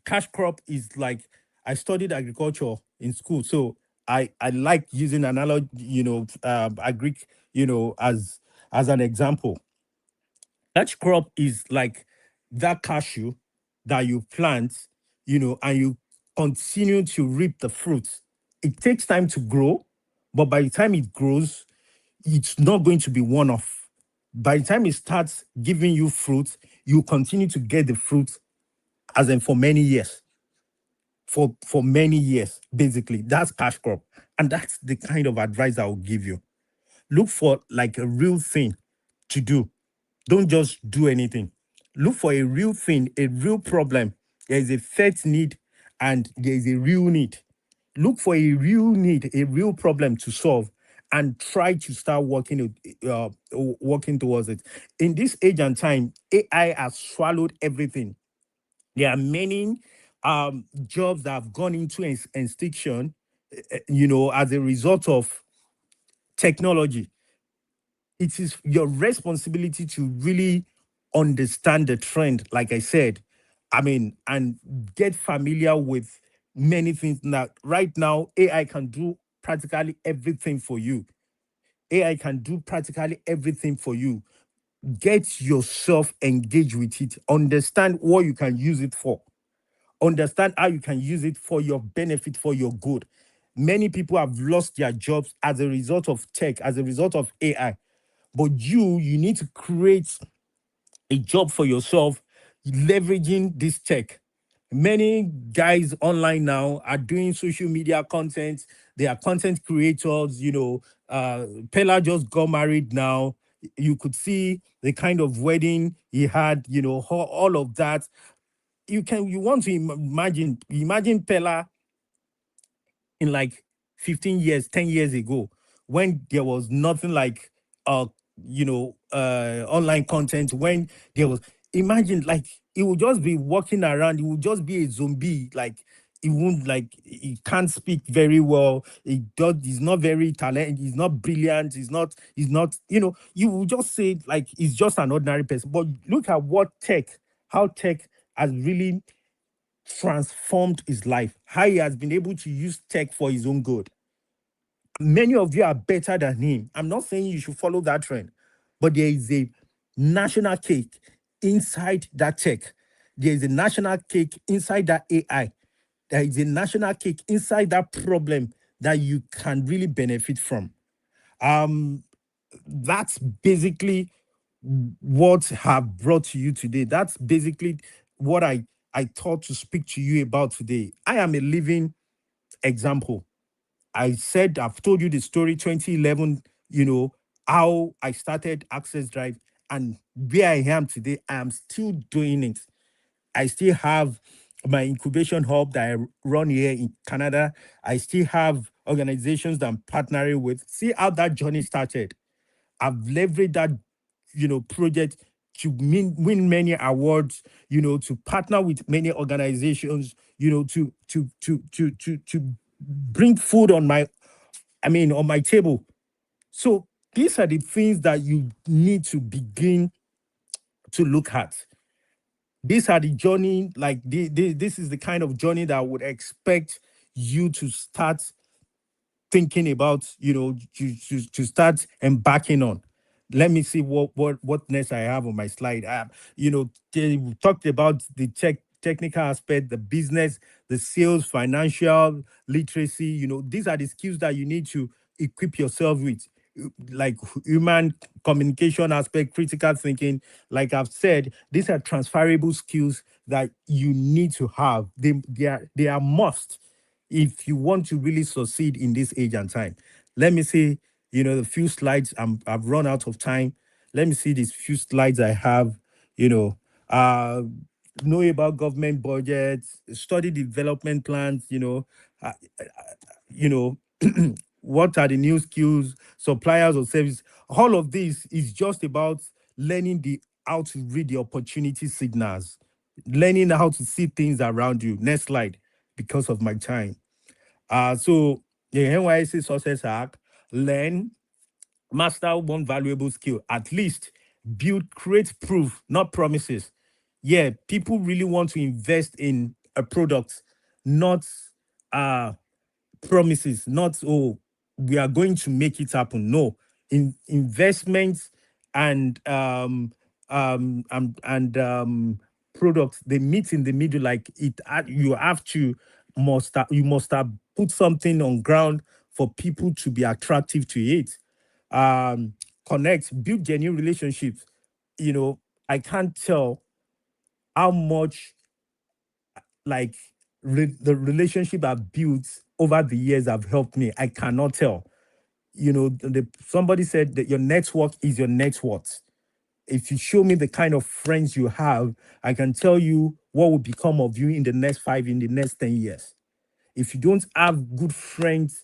cash crop is like, I studied agriculture in school, so I like using analogy, agric, as As an example, cash crop is like that cashew that you plant, and you continue to reap the fruits. It takes time to grow, but by the time it grows, it's not going to be one off. By the time it starts giving you fruit, you continue to get the fruit as in for many years. For many years, basically. That's cash crop. And that's the kind of advice I will give you. Look for like a real thing to do. Don't just do anything. Look for a real thing, a real problem. There is a first need and there is a real need. Look for a real need, a real problem to solve, and try to start working towards it. In this age and time, AI has swallowed everything. There are many jobs that have gone into extinction, as a result of technology. It is your responsibility to really understand the trend, like I said. I mean, and get familiar with many things. Now, right now, AI can do practically everything for you. AI can do practically everything for you. Get yourself engaged with it. Understand what you can use it for. Understand how you can use it for your benefit, for your good. Many people have lost their jobs as a result of tech, as a result of AI. But you need to create a job for yourself leveraging this tech. Many guys online now are doing social media content. They are content creators. Pella just got married now. You could see the kind of wedding he had, all of that. You want to imagine Pella in like 15 years, 10 years ago, when there was nothing like online content, when there was, imagine, like, he would just be walking around, he would just be a zombie, like he won't, like, he can't speak very well, he's not very talented, he's not brilliant, he's not, you will just say like he's just an ordinary person. But look at how tech has really transformed his life, how he has been able to use tech for his own good. Many of you are better than him. I'm not saying you should follow that trend, but there is a national cake inside that tech. There is a national cake inside that AI. There is a national cake inside that problem that you can really benefit from. Um, that's basically what have brought to you today. That's basically what I thought to speak to you about today. I am a living example. I've told you the story 2011, how I started Access Drive, and where I am today, I am still doing it. I still have my incubation hub that I run here in Canada. I still have organizations that I'm partnering with. See how that journey started. I've leveraged that, project to win many awards, to partner with many organizations, to bring food on my table. So these are the things that you need to begin to look at. These are the journey, like this is the kind of journey that I would expect you to start thinking about, to start embarking on. Let me see what next I have on my slide. They talked about the technical aspect, the business, the sales, financial literacy. These are the skills that you need to equip yourself with, like human communication aspect, critical thinking. Like I've said, these are transferable skills that you need to have. They are must if you want to really succeed in this age and time. Let me see, the few slides. I've run out of time. Let me see these few slides I have. You know, uh, know about government budgets, study development plans. Uh, you know, what are the new skills, suppliers or service? All of this is just about learning the how to read the opportunity signals, learning how to see things around you. Next slide, because of my time. So the NYSC Success Hack, learn, master one valuable skill, at least build, create proof, not promises. Yeah, people really want to invest in a product, not uh promises, not, oh, we are going to make it happen. No, in investments and products, they meet in the middle. Like you have to you must have put something on ground for people to be attractive to it. um Connect, build genuine relationships. I can't tell how much, like, the relationship I've built over the years have helped me. I cannot tell. Somebody said that your network is your net worth. If you show me the kind of friends you have, I can tell you what will become of you in the next 5, in the next 10 years. If you don't have good friends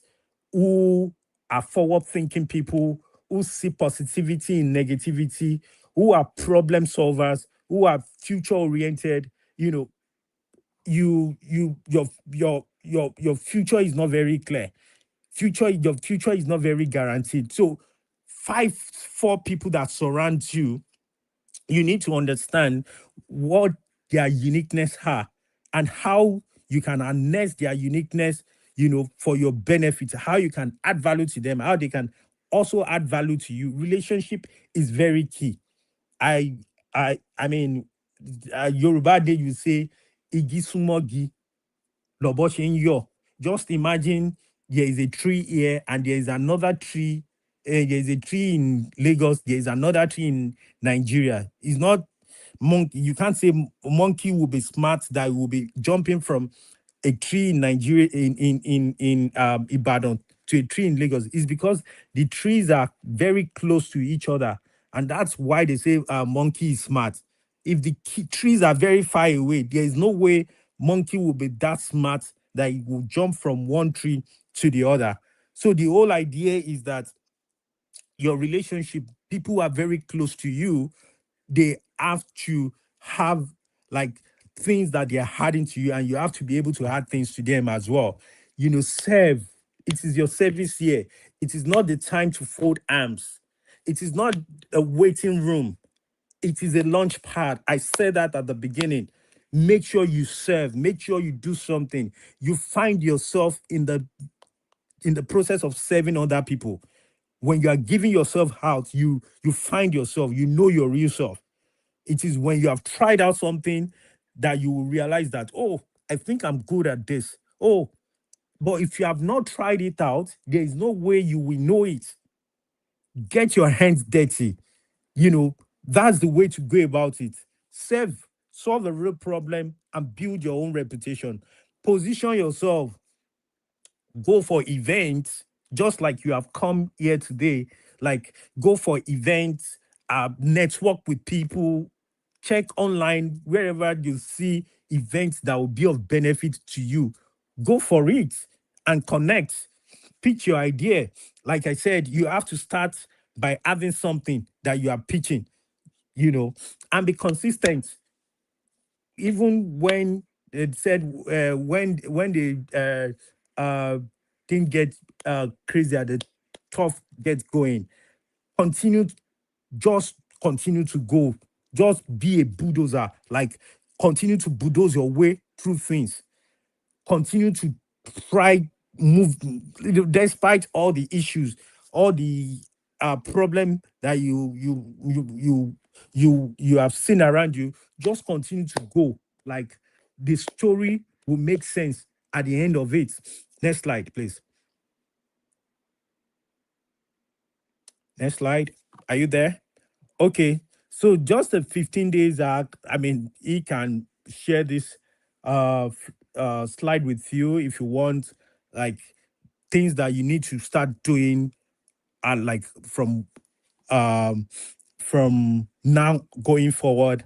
who are forward thinking people, who see positivity in negativity, who are problem solvers, who are future oriented, you know, your future is not very clear. Your future is not very guaranteed. So 4 people that surround you, you need to understand what their uniqueness are and how you can harness their uniqueness, for your benefit, how you can add value to them, how they can also add value to you. Relationship is very key. I mean, Yoruba Day, you say, igi sumogi, lobo se n yo. Just imagine there is a tree here and there is another tree. There is a tree in Lagos. There is another tree in Nigeria. It's not monkey. You can't say monkey will be smart that will be jumping from a tree in Nigeria, in Ibadan, to a tree in Lagos. Is because the trees are very close to each other, and that's why they say monkey is smart. If the trees are very far away, there is no way monkey will be that smart that it will jump from one tree to the other. So the whole idea is that your relationship, people who are very close to you, they have to have, like, things that they're adding to you, and you have to be able to add things to them as well. Serve. It is your service here. It is not the time to fold arms. It is not a waiting room. It is a launch pad. I said that at the beginning. Make sure you serve. Make sure you do something. You find yourself in the process of serving other people. When you are giving yourself out, you find yourself. You know your real self. It is when you have tried out something that you will realize that, oh, I think I'm good at this. Oh, but if you have not tried it out, there is no way you will know it. Get your hands dirty. That's the way to go about it. Solve the real problem and build your own reputation. Position yourself. Go for events, just like you have come here today. Like, go for events, network with people, check online wherever you see events that will be of benefit to you. Go for it and connect. Pitch your idea. Like I said, you have to start by having something that you are pitching, and be consistent. Even when it said, when the thing get crazy, at the tough gets going, continue, just continue to go. Just be a bulldozer. Like, continue to bulldoze your way through things. Continue to try, move, despite all the issues, all the problem that you have seen around you. Just continue to go. Like, the story will make sense at the end of it. Next slide, please. Next slide. Are you there? Okay. So just a 15 days, he can share this slide with you if you want, like, things that you need to start doing, and like, from now going forward,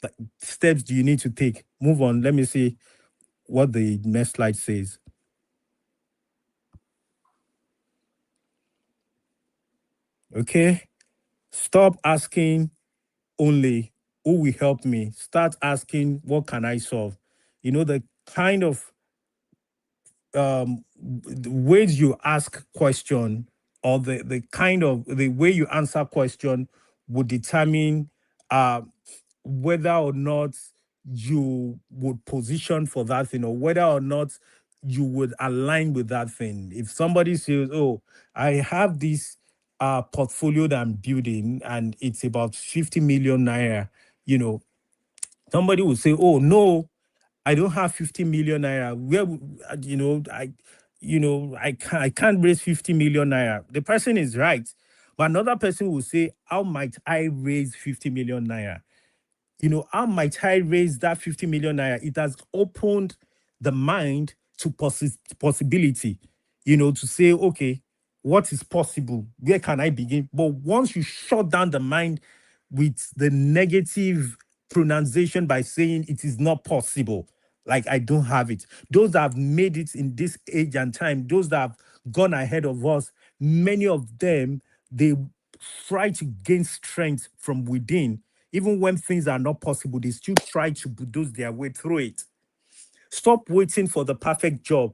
like, steps do you need to take. Move on. Let me see what the next slide says. Okay. Stop asking only who will help me. Start asking, what can I solve? The kind of the ways you ask question, or the way you answer question, would determine whether or not you would position for that thing, or whether or not you would align with that thing. If somebody says, oh, I have this portfolio that I'm building, and it's about 50 million naira, you know, somebody will say, "Oh no, I don't have 50 million naira. I can't raise 50 million naira." The person is right, but another person will say, "How might I raise 50 million naira?" How might I raise that 50 million naira? It has opened the mind to possibility, to say, okay, what is possible? Where can I begin? But once you shut down the mind with the negative pronunciation by saying it is not possible, like I don't have it, those that have made it in this age and time, those that have gone ahead of us, many of them, they try to gain strength from within. Even when things are not possible, they still try to bulldoze their way through it. Stop waiting for the perfect job.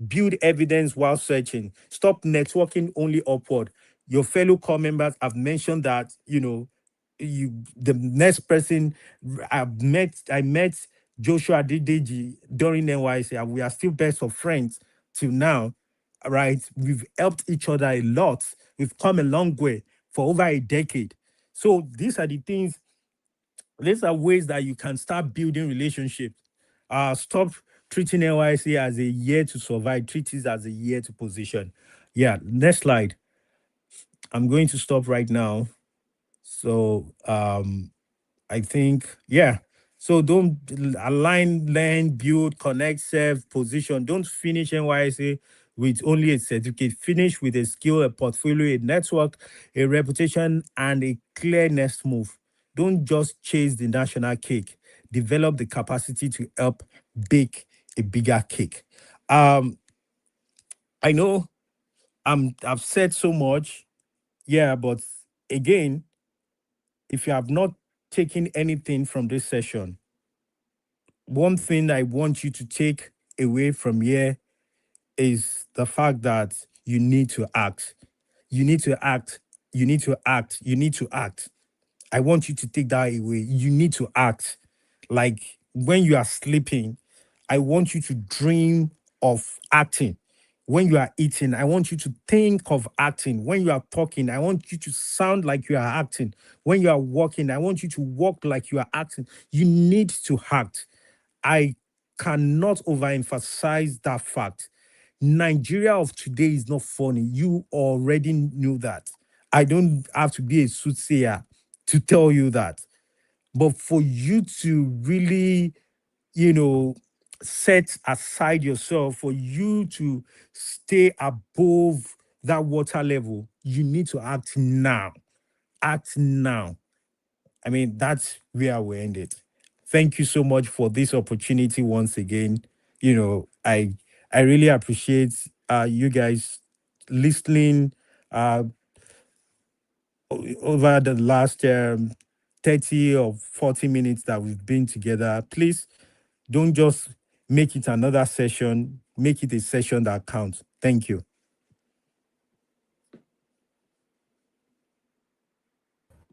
Build evidence while searching. Stop networking only upward. Your fellow core members have mentioned that, the next person I met Joshua Dideji during NYC, and we are still best of friends till now. Right? We've helped each other a lot. We've come a long way for over a decade. So these are ways that you can start building relationships. Stop treating NYC as a year to survive. Treat it as a year to position. Yeah, next slide. I'm going to stop right now. So I think, yeah. So don't align, learn, build, connect, serve, position. Don't finish NYC with only a certificate. Finish with a skill, a portfolio, a network, a reputation, and a clear next move. Don't just chase the national cake. Develop the capacity to help bake a bigger cake. Um, I know I've said so much, yeah, but again, if you have not taken anything from this session, one thing I want you to take away from here is the fact that you need to act. You need to act. You need to act. You need to act. I want you to take that away. You need to act. Like when you are sleeping, I want you to dream of acting. When you are eating, I want you to think of acting. When you are talking, I want you to sound like you are acting. When you are walking, I want you to walk like you are acting. You need to act. I cannot overemphasize that fact. Nigeria of today is not funny. You already knew that. I don't have to be a soothsayer to tell you that. But for you to really, you know, set aside yourself, for you to stay above that water level, you need to act now. Act now. I mean, that's where we end it. Thank you so much for this opportunity once again. I really appreciate you guys listening uh, over the last 30 or 40 minutes that we've been together. Please don't just make it another session, make it a session that counts. Thank you.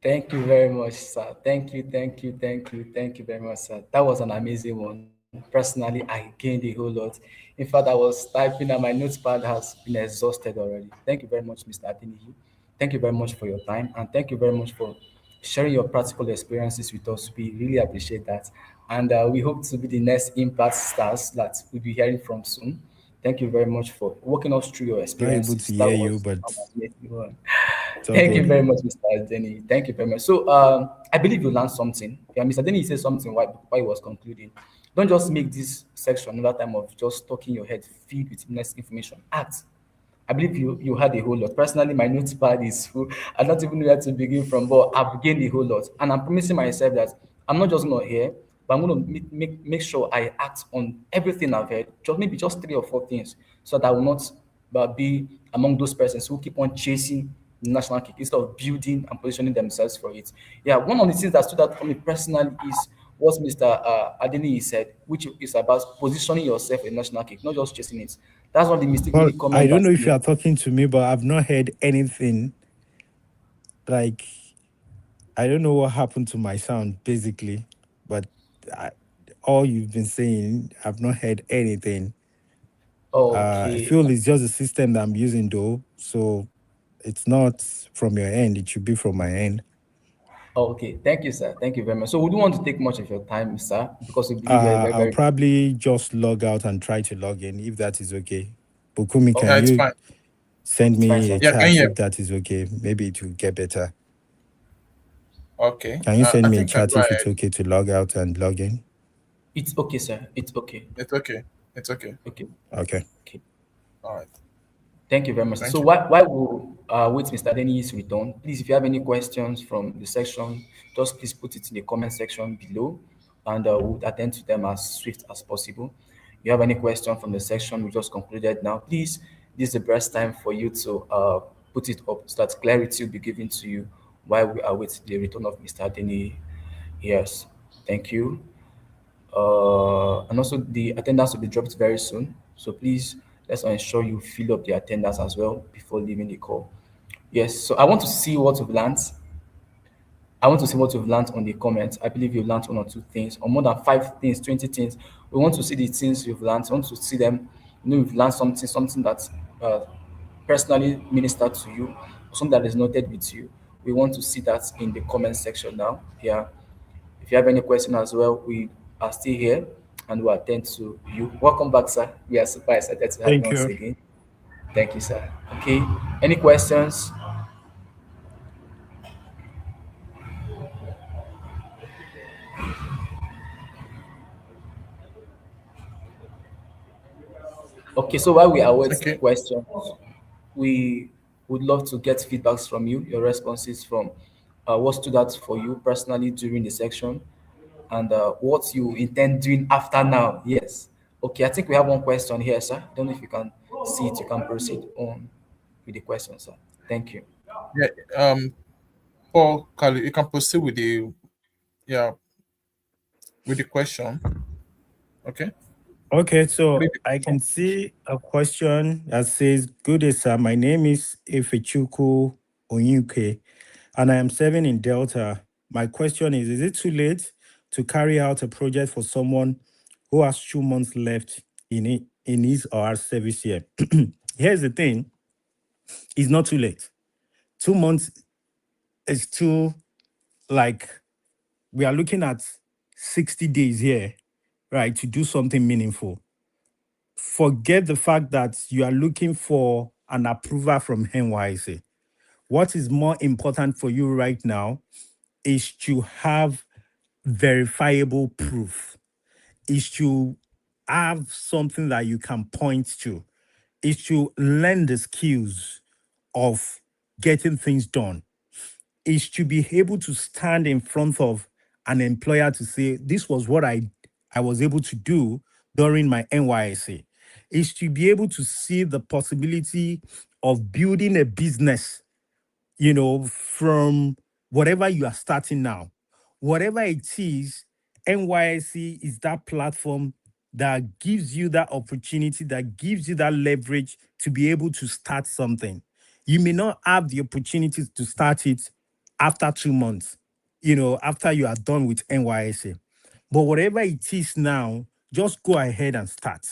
Thank you very much, sir. Thank you very much, sir. That was an amazing one. Personally, I gained a whole lot. In fact, I was typing and my notepad has been exhausted already. Thank you very much, Mr. Adeniyi. Thank you very much for your time, and thank you very much for sharing your practical experiences with us. We really appreciate that. And we hope to be the next impact stars that we'll be hearing from soon. Thank you very much for walking us through your Not able to experiences. That hear you, was but an amazing one. it's all Thank you good. very much, Mr. Denny. Thank you very much. So, I believe you learned something. Yeah, Mr. Denny said something while he was concluding. Don't just make this section another time of just talking your head filled with next information. Act. I believe you had a whole lot. Personally, my notepad is full. I don't even know where to begin from, but I've gained a whole lot. And I'm promising myself that I'm not just gonna hear, but I'm gonna make sure I act on everything I've heard. Just maybe just three or four things, so that I will not be among those persons who keep on chasing the national cake instead of building and positioning themselves for it. Yeah, one of the things that stood out for me personally is what Mr. Adeni said, which is about positioning yourself in national cake, not just chasing it. That's one of the Well, mistakenly come I don't members know if you make. are talking to me, but I've not heard anything. Like, I don't know what happened to my sound, basically, but I, all you've been saying, I've not heard anything. I Okay. feel it's just a system that I'm using, though. So It's not from your end. It should be from my end. Okay, thank you, sir. Thank you very much. So we don't want to take much of your time, sir, because we believe you're very, I'll very. probably just log out and try to log in if that is okay. Bukumi, Oh, can It's you fine. send it's fine, me a sir. Yeah, can chat you? if that is okay? Maybe it will get better. Okay. Can you I send me a think I chat go if it's ahead. okay to log out and log in? It's okay, sir. It's okay. It's okay. It's okay. Okay. Okay. Okay. All right. Thank you very much. Thank So you. while we wait Mr. Denny's return, please, if you have any questions from the section, just please put it in the comment section below, and we'll attend to them as swift as possible. If you have any question from the section we just concluded now, please, this is the best time for you to put it up so that clarity will be given to you while we await the return of Mr. Denny. Yes, thank you. And also the attendance will be dropped very soon. So please let's ensure you fill up the attendance as well before leaving the call. Yes, so I want to see what you've learned. I want to see what you've learned on the comments. I believe you've learned one or two things, or more than 5 things, 20 things. We want to see the things you've learned. We want to see them. You've learned something, something that personally ministered to you, something that resonated with you. We want to see that in the comment section now. Yeah. If you have any question as well, we are still here and we'll attend to you. Welcome back, sir. We are super excited to have you Thank once you. again. Thank you, sir. Okay. Any questions? Okay, so while we await Okay. questions, we would love to get feedbacks from you, your responses from what stood out for you personally during the section, and what you intend doing after now. Yes. Okay, I think we have one question here, sir. Don't know if you can see it. You can proceed on with the question, sir. Thank you. Yeah. Paul, Kali, you can proceed with the yeah with the question. Okay. Okay, so Read the I question. can see a question that says, "Good day, sir. My name is Ifechuku Onyuke, and I am serving in Delta. My question is it too late to carry out a project for someone who has 2 months left in his or her service year?" Here's the thing: it's not too late. 2 months is too, like, we are looking at 60 days here, right, to do something meaningful. Forget the fact that you are looking for an approval from NYSC. What is more important for you right now is to have verifiable proof, is to have something that you can point to, is to learn the skills of getting things done, is to be able to stand in front of an employer to say, this was what I was able to do during my NYSC, is to be able to see the possibility of building a business, from whatever you are starting now. Whatever it is, NYSC is that platform that gives you that opportunity, that gives you that leverage to be able to start something. You may not have the opportunity to start it after 2 months, after you are done with NYSC. But whatever it is now, just go ahead and start.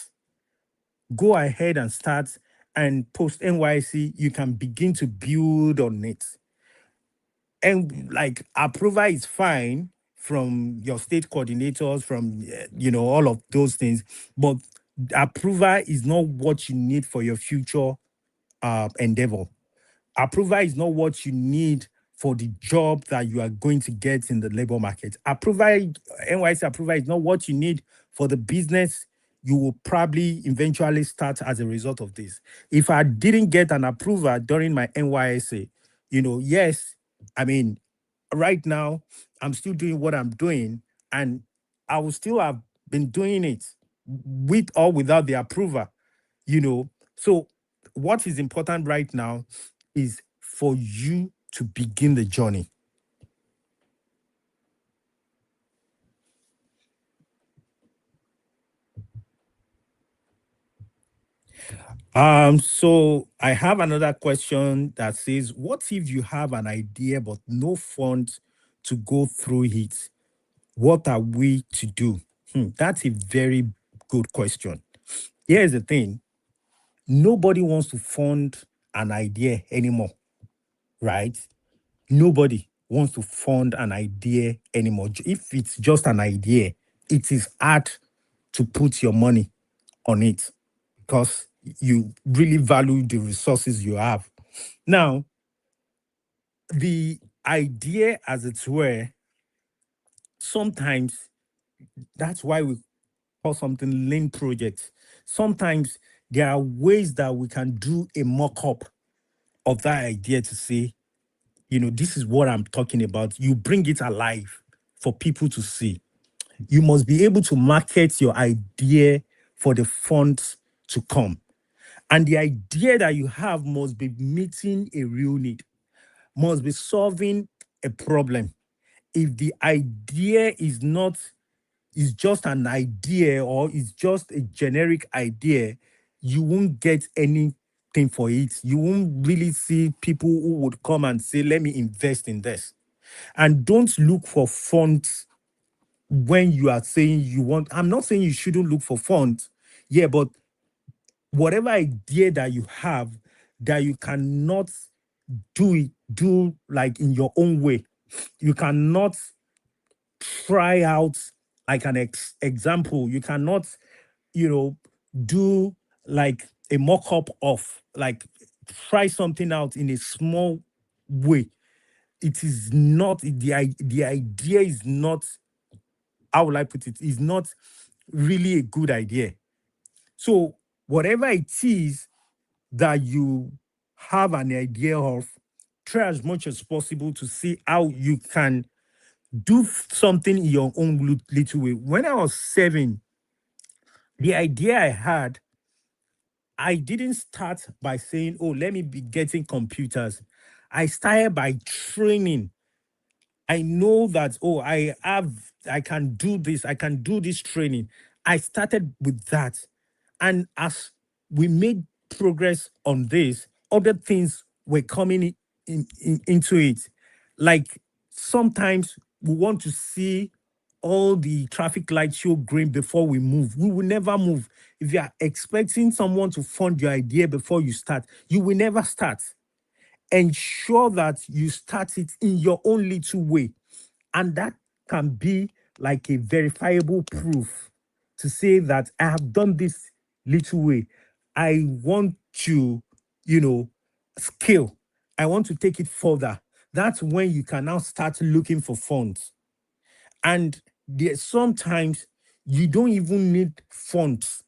Go ahead and start, and post NYC, you can begin to build on it. And like, approval is fine from your state coordinators, from all of those things, but approval is not what you need for your future endeavor. Approval is not what you need for the job that you are going to get in the labor market. Approval, NYC approval is not what you need for the business you will probably eventually start as a result of this. If I didn't get an approval during my NYSA, yes, I mean, right now I'm still doing what I'm doing, and I will still have been doing it with or without the approval, So what is important right now is for you to begin the journey. So I have another question that says, what if you have an idea but no funds to go through it? What are we to do? That's a very good question. Here's the thing: nobody wants to fund an idea anymore. right? Nobody wants to fund an idea anymore. If it's just an idea, it is hard to put your money on it because you really value the resources you have. Now, the idea, as it were, sometimes that's why we call something lean projects. Sometimes there are ways that we can do a mock up of that idea to say, this is what I'm talking about. You bring it alive for people to see. You must be able to market your idea for the funds to come. And the idea that you have must be meeting a real need, must be solving a problem. If the idea is just an idea or is just a generic idea, you won't get anything for it. You won't really see people who would come and say, let me invest in this. And don't look for funds when you are saying you want. I'm not saying you shouldn't look for funds. Yeah, but whatever idea that you have that you cannot do like in your own way, you cannot try out like an example. You cannot, you know, do like a mock-up of like try something out in a small way. It is not the idea is not, how will I put it, is not really a good idea. So whatever it is that you have an idea of, try as much as possible to see how you can do something in your own little way. When I was 7, the idea I had, I didn't start by saying, oh, let me be getting computers. I started by training. I know that, oh, I can do this, I can do this training. I started with that. And as we made progress on this, other things were coming into it. Like sometimes we want to see all the traffic lights show green before we move. We will never move. If you are expecting someone to fund your idea before you start, you will never start. Ensure that you start it in your own little way. And that can be like a verifiable proof to say that I have done this little way. I want to, scale. I want to take it further. That's when you can now start looking for funds. And there sometimes you don't even need funds.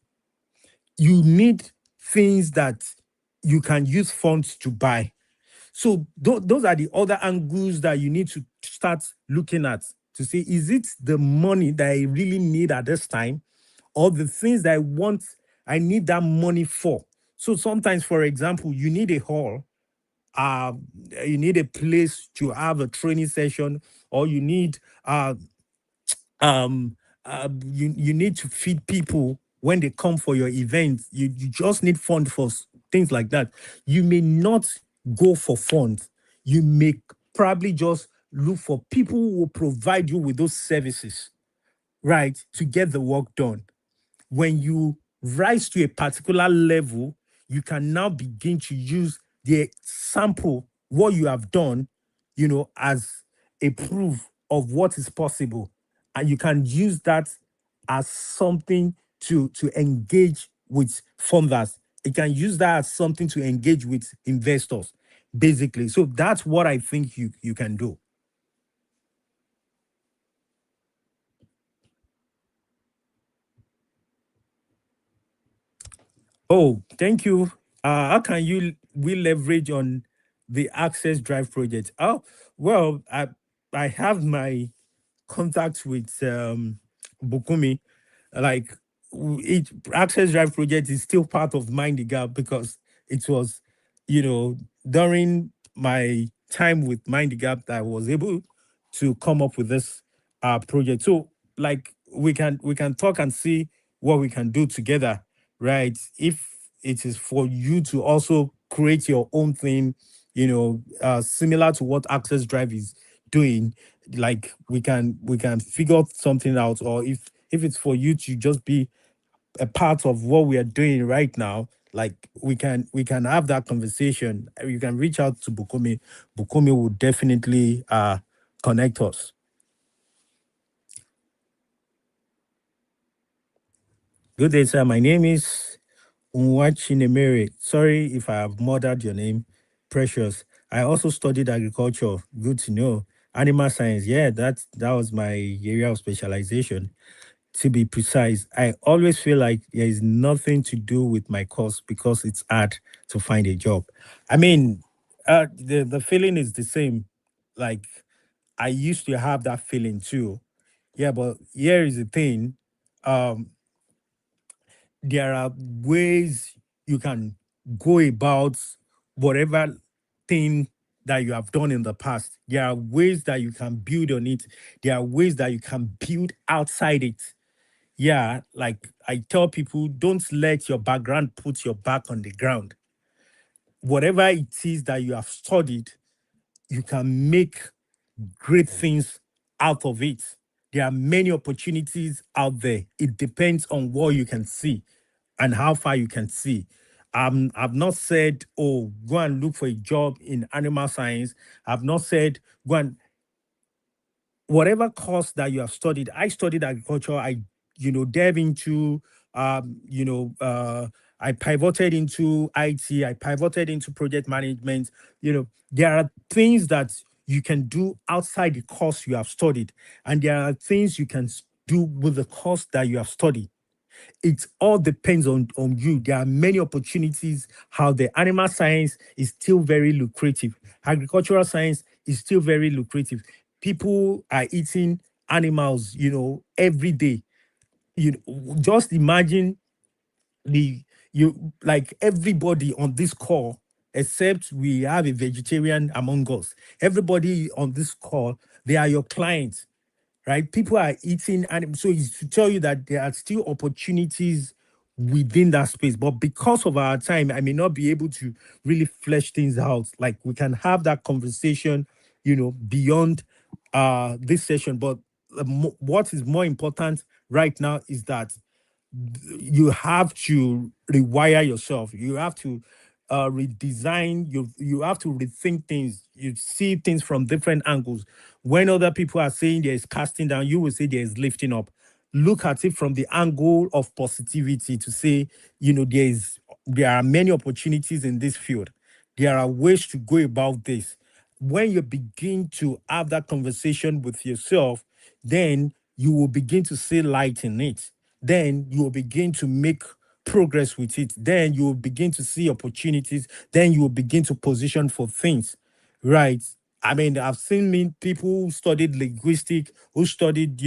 You need things that you can use funds to buy. So those are the other angles that you need to start looking at to say, is it the money that I really need at this time or the things that I need that money for? So sometimes, for example, you need a hall, uh, you need a place to have a training session, or you need um you need to feed people when they come for your event. You just need fund for things like that. You may not go for funds. You may probably just look for people who will provide you with those services, right, to get the work done. When you rise to a particular level, you can now begin to use the sample, what you have done, as a proof of what is possible. And you can use that as something to engage with funders. You can use that as something to engage with investors, basically. So that's what I think you can do. Oh, thank you. How can we leverage on the Access Drive project? Oh, well, I have my contact with Bukumi. Like each Access Drive project is still part of Mind the Gap because it was, during my time with Mind the Gap that I was able to come up with this project. So like we can talk and see what we can do together, right? If it is for you to also create your own thing, similar to what Access Drive is doing, like we can figure something out. Or if it's for you to just be a part of what we are doing right now, Like we can have that conversation. You can reach out to Bukomi. Bukomi will definitely connect us. Good day, sir. My name is Unwachinemere. Sorry if I have murdered your name. Precious. I also studied agriculture. Good to know. Animal science. Yeah, that was my area of specialization. To be precise, I always feel like there is nothing to do with my course because it's hard to find a job. I mean, the feeling is the same. Like I used to have that feeling too. Yeah, but here is the thing. Um, there are ways you can go about whatever thing that you have done in the past. There are ways that you can build on it. There are ways that you can build outside it. Yeah, like I tell people, don't let your background put your back on the ground. Whatever it is that you have studied, you can make great things out of it. There are many opportunities out there. It depends on what you can see and how far you can see. I've not said, oh, go and look for a job in animal science. I've not said, go and whatever course that you have studied. I studied agriculture. I, delve into, um, you know, uh, I pivoted into IT. I pivoted into project management. There are things that you can do outside the course you have studied, and there are things you can do with the course that you have studied. It all depends on you. There are many opportunities. How the animal science is still very lucrative. Agricultural science is still very lucrative. People are eating animals, every day. Just imagine the you like everybody on this call, except we have a vegetarian among us. Everybody on this call, they are your clients, right? People are eating, and so it's to tell you that there are still opportunities within that space. But because of our time, I may not be able to really flesh things out. Like we can have that conversation, beyond this session. But what is more important right now is that you have to rewire yourself. You have to redesign. You have to rethink things. You see things from different angles. When other people are saying there is casting down, you will say there is lifting up. Look at it from the angle of positivity to say, there are many opportunities in this field. There are ways to go about this. When you begin to have that conversation with yourself, then you will begin to see light in it. Then you will begin to make progress with it. Then you will begin to see opportunities. Then you will begin to position for things, right? I mean, I've seen people who studied linguistic, who studied,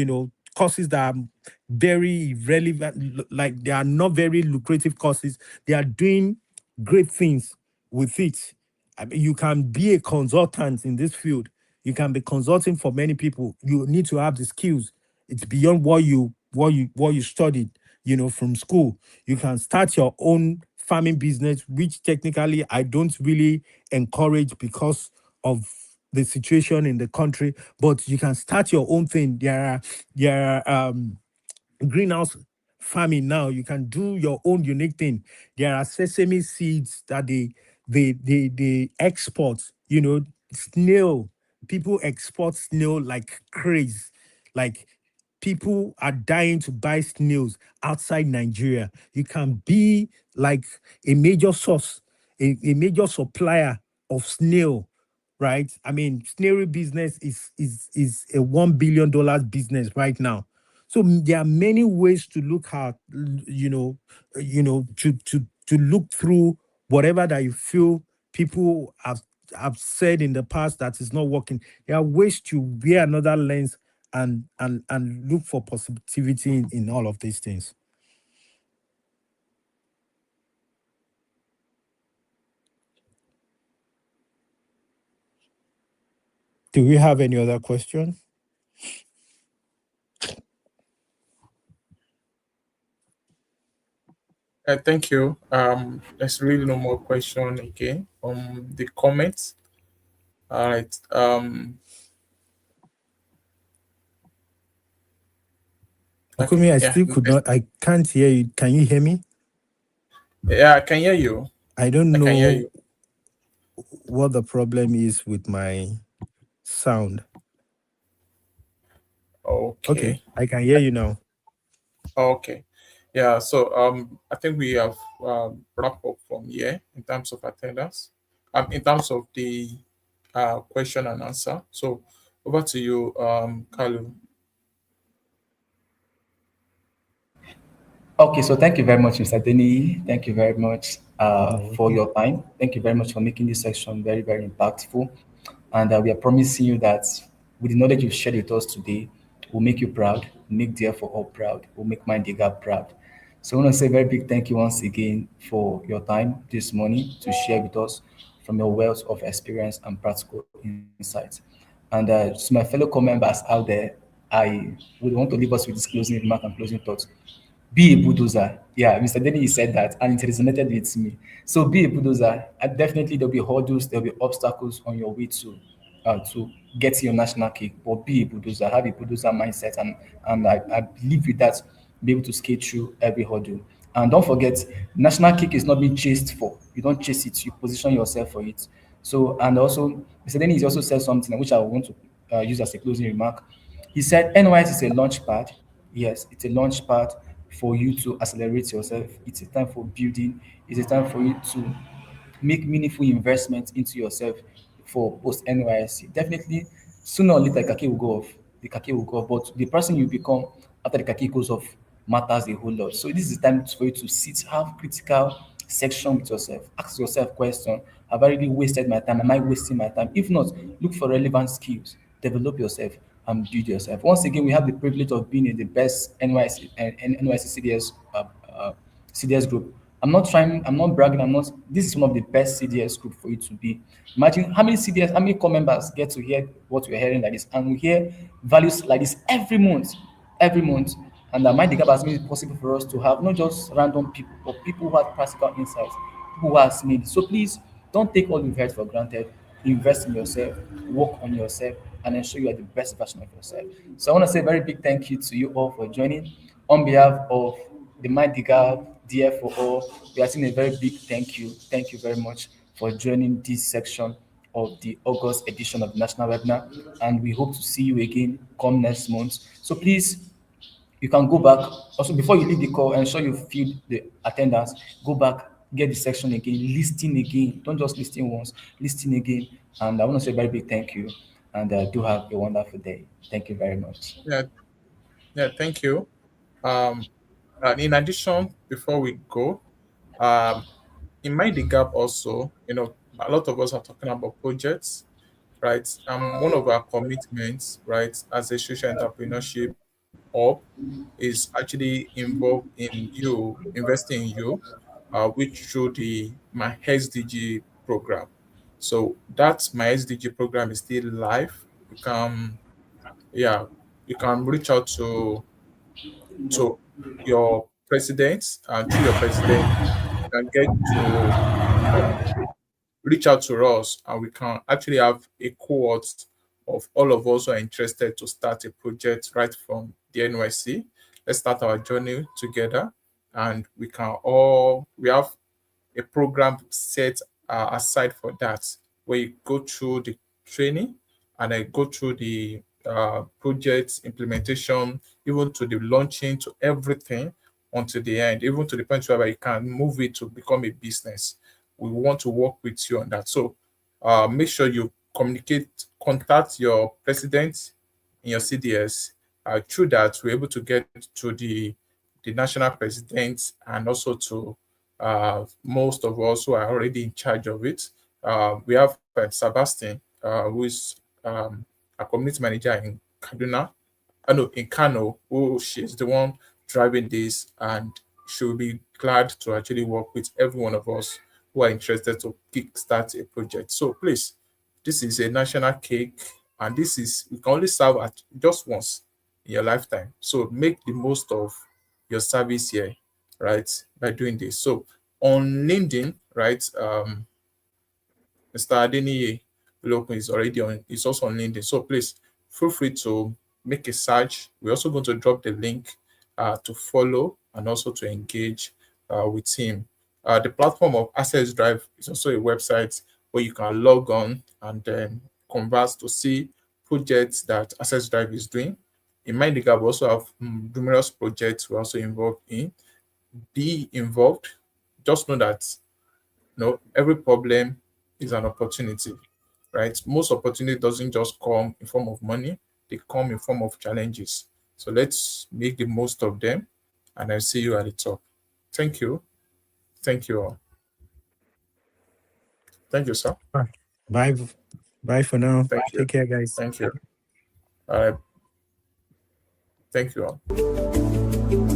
courses that are very relevant, like they are not very lucrative courses. They are doing great things with it. I mean, you can be a consultant in this field. You can be consulting for many people. You need to have the skills. It's beyond what you studied, from school. You can start your own farming business, which technically I don't really encourage because of the situation in the country. But you can start your own thing. There are greenhouse farming now. You can do your own unique thing. There are sesame seeds that they export. Snail. People export snail like crazy. Like people are dying to buy snails outside Nigeria. You can be like a major source, a major supplier of snail, right? I mean, snail business is a $1 billion business right now. So there are many ways to look at, to look through whatever that you feel people have said in the past that is not working. There are ways to wear another lens and look for positivity in all of these things. Do we have any other question? Thank you. There's really no more question again. The comments. All right. Okay. Okumi, I Yeah. still could not. I can't hear you. Can you hear me? Yeah, I can hear you. I don't I can hear know you. what the problem is with my sound. Okay, Okay. I can hear you now. Okay. Yeah, so I think we have wrapped up from here in terms of attendance. In terms of the question and answer. So over to you, Kalu. Okay, so thank you very much, Mr. Denny. Thank you very much You're for welcome. your time. Thank you very much for making this section very, very impactful. And we are promising you that with the knowledge you've shared with us today, will make you proud, make Dear for All proud, will make Mind Digger proud. So I want to say a very big thank you once again for your time this morning to share with us from your wealth of experience and practical insights. And to my fellow core members out there, I would want to leave us with this closing remark and closing thoughts. Be a bulldozer. Yeah, Mr. Denny said that, and it resonated with me. So be a bulldozer. Definitely, there'll be hurdles, there'll be obstacles on your way to get to your national cake. But be a bulldozer. Have a bulldozer mindset, and I believe with that, be able to skate through every hurdle. And don't forget, national cake is not being chased for. You don't chase it. You position yourself for it. So, and also, Mr. Denny also said something which I want to use as a closing remark. He said NYS is a launch pad. Yes, it's a launch pad for you to accelerate yourself. It's a time for building. It's a time for you to make meaningful investments into yourself for post NYSC. Definitely, sooner or later, Kaki will go off. The Kaki will go off. But the person you become after the Kaki goes off matters a whole lot. So this is time for you to sit, have critical section with yourself. Ask yourself question. Have I really wasted my time? Am I wasting my time? If not, look for relevant skills. Develop yourself and build yourself. Once again, we have the privilege of being in the best NYC and NYC CDS CDS group. I'm not bragging, this is one of the best CDS group for you to be. Imagine how many CDS, how many core members get to hear what we're hearing like this, and we hear values like this every month. And that might has made it possible for us to have not just random people, but people who have practical insights, people who have made. So please don't take all you've heard for granted. Invest in yourself, work on yourself, and ensure you are the best version of yourself. So I want to say a very big thank you to you all for joining. On behalf of the Mighty God, dear for all, we are saying a very big thank you. Thank you very much for joining this section of the August edition of the National Webinar. And we hope to see you again come next month. So please, you can go back. Also, before you leave the call, ensure you fill the attendance. Go back, get the section again, listen again. Don't just listen once, listen again. And I want to say a very big thank you. And do have a wonderful day. Thank you very much. Yeah, yeah, thank you. Um, and in addition, before we go, um, in Mind the Gap also, a lot of us are talking about projects, right? One of our commitments, right, as a social entrepreneurship hub is actually involved in you, investing in you, which through the my SDG program. So that's my SDG program is still live. You can, yeah, you can reach out to your president, and through your president, you can get to um, reach out to us, and we can actually have a cohort of all of us who are interested to start a project right from the NYC. Let's start our journey together, and we have a program set aside for that, where you go through the training and I go through the project implementation, even to the launching, to everything until the end, even to the point where you can move it to become a business. We want to work with you on that. So make sure you contact your president in your CDS. Through that, we're able to get to the national president and also to most of us who are already in charge of it. We have Sebastian, who is a community manager in Kaduna, no, in Kano, who she's the one driving this, and she'll be glad to actually work with every one of us who are interested to kickstart a project. So please, this is a national cake, and this is you can only serve at just once in your lifetime. So make the most of your service here, right? By doing this. So on LinkedIn, right? Mr. Adeniyi Olokun is also on LinkedIn. So please feel free to make a search. We're also going to drop the link to follow and also to engage with him. The platform of Access Drive is also a website where you can log on and then converse to see projects that Access Drive is doing. In Mindiga, we also have numerous projects we're also involved in. Be involved. Just know that every problem is an opportunity, right? Most opportunity doesn't just come in form of money; they come in form of challenges. So let's make the most of them, and I'll see you at the top. Thank you. Thank you all. Thank you, sir. Bye. Bye for now. Thank you. Take care, guys. Thank you. Thank you all.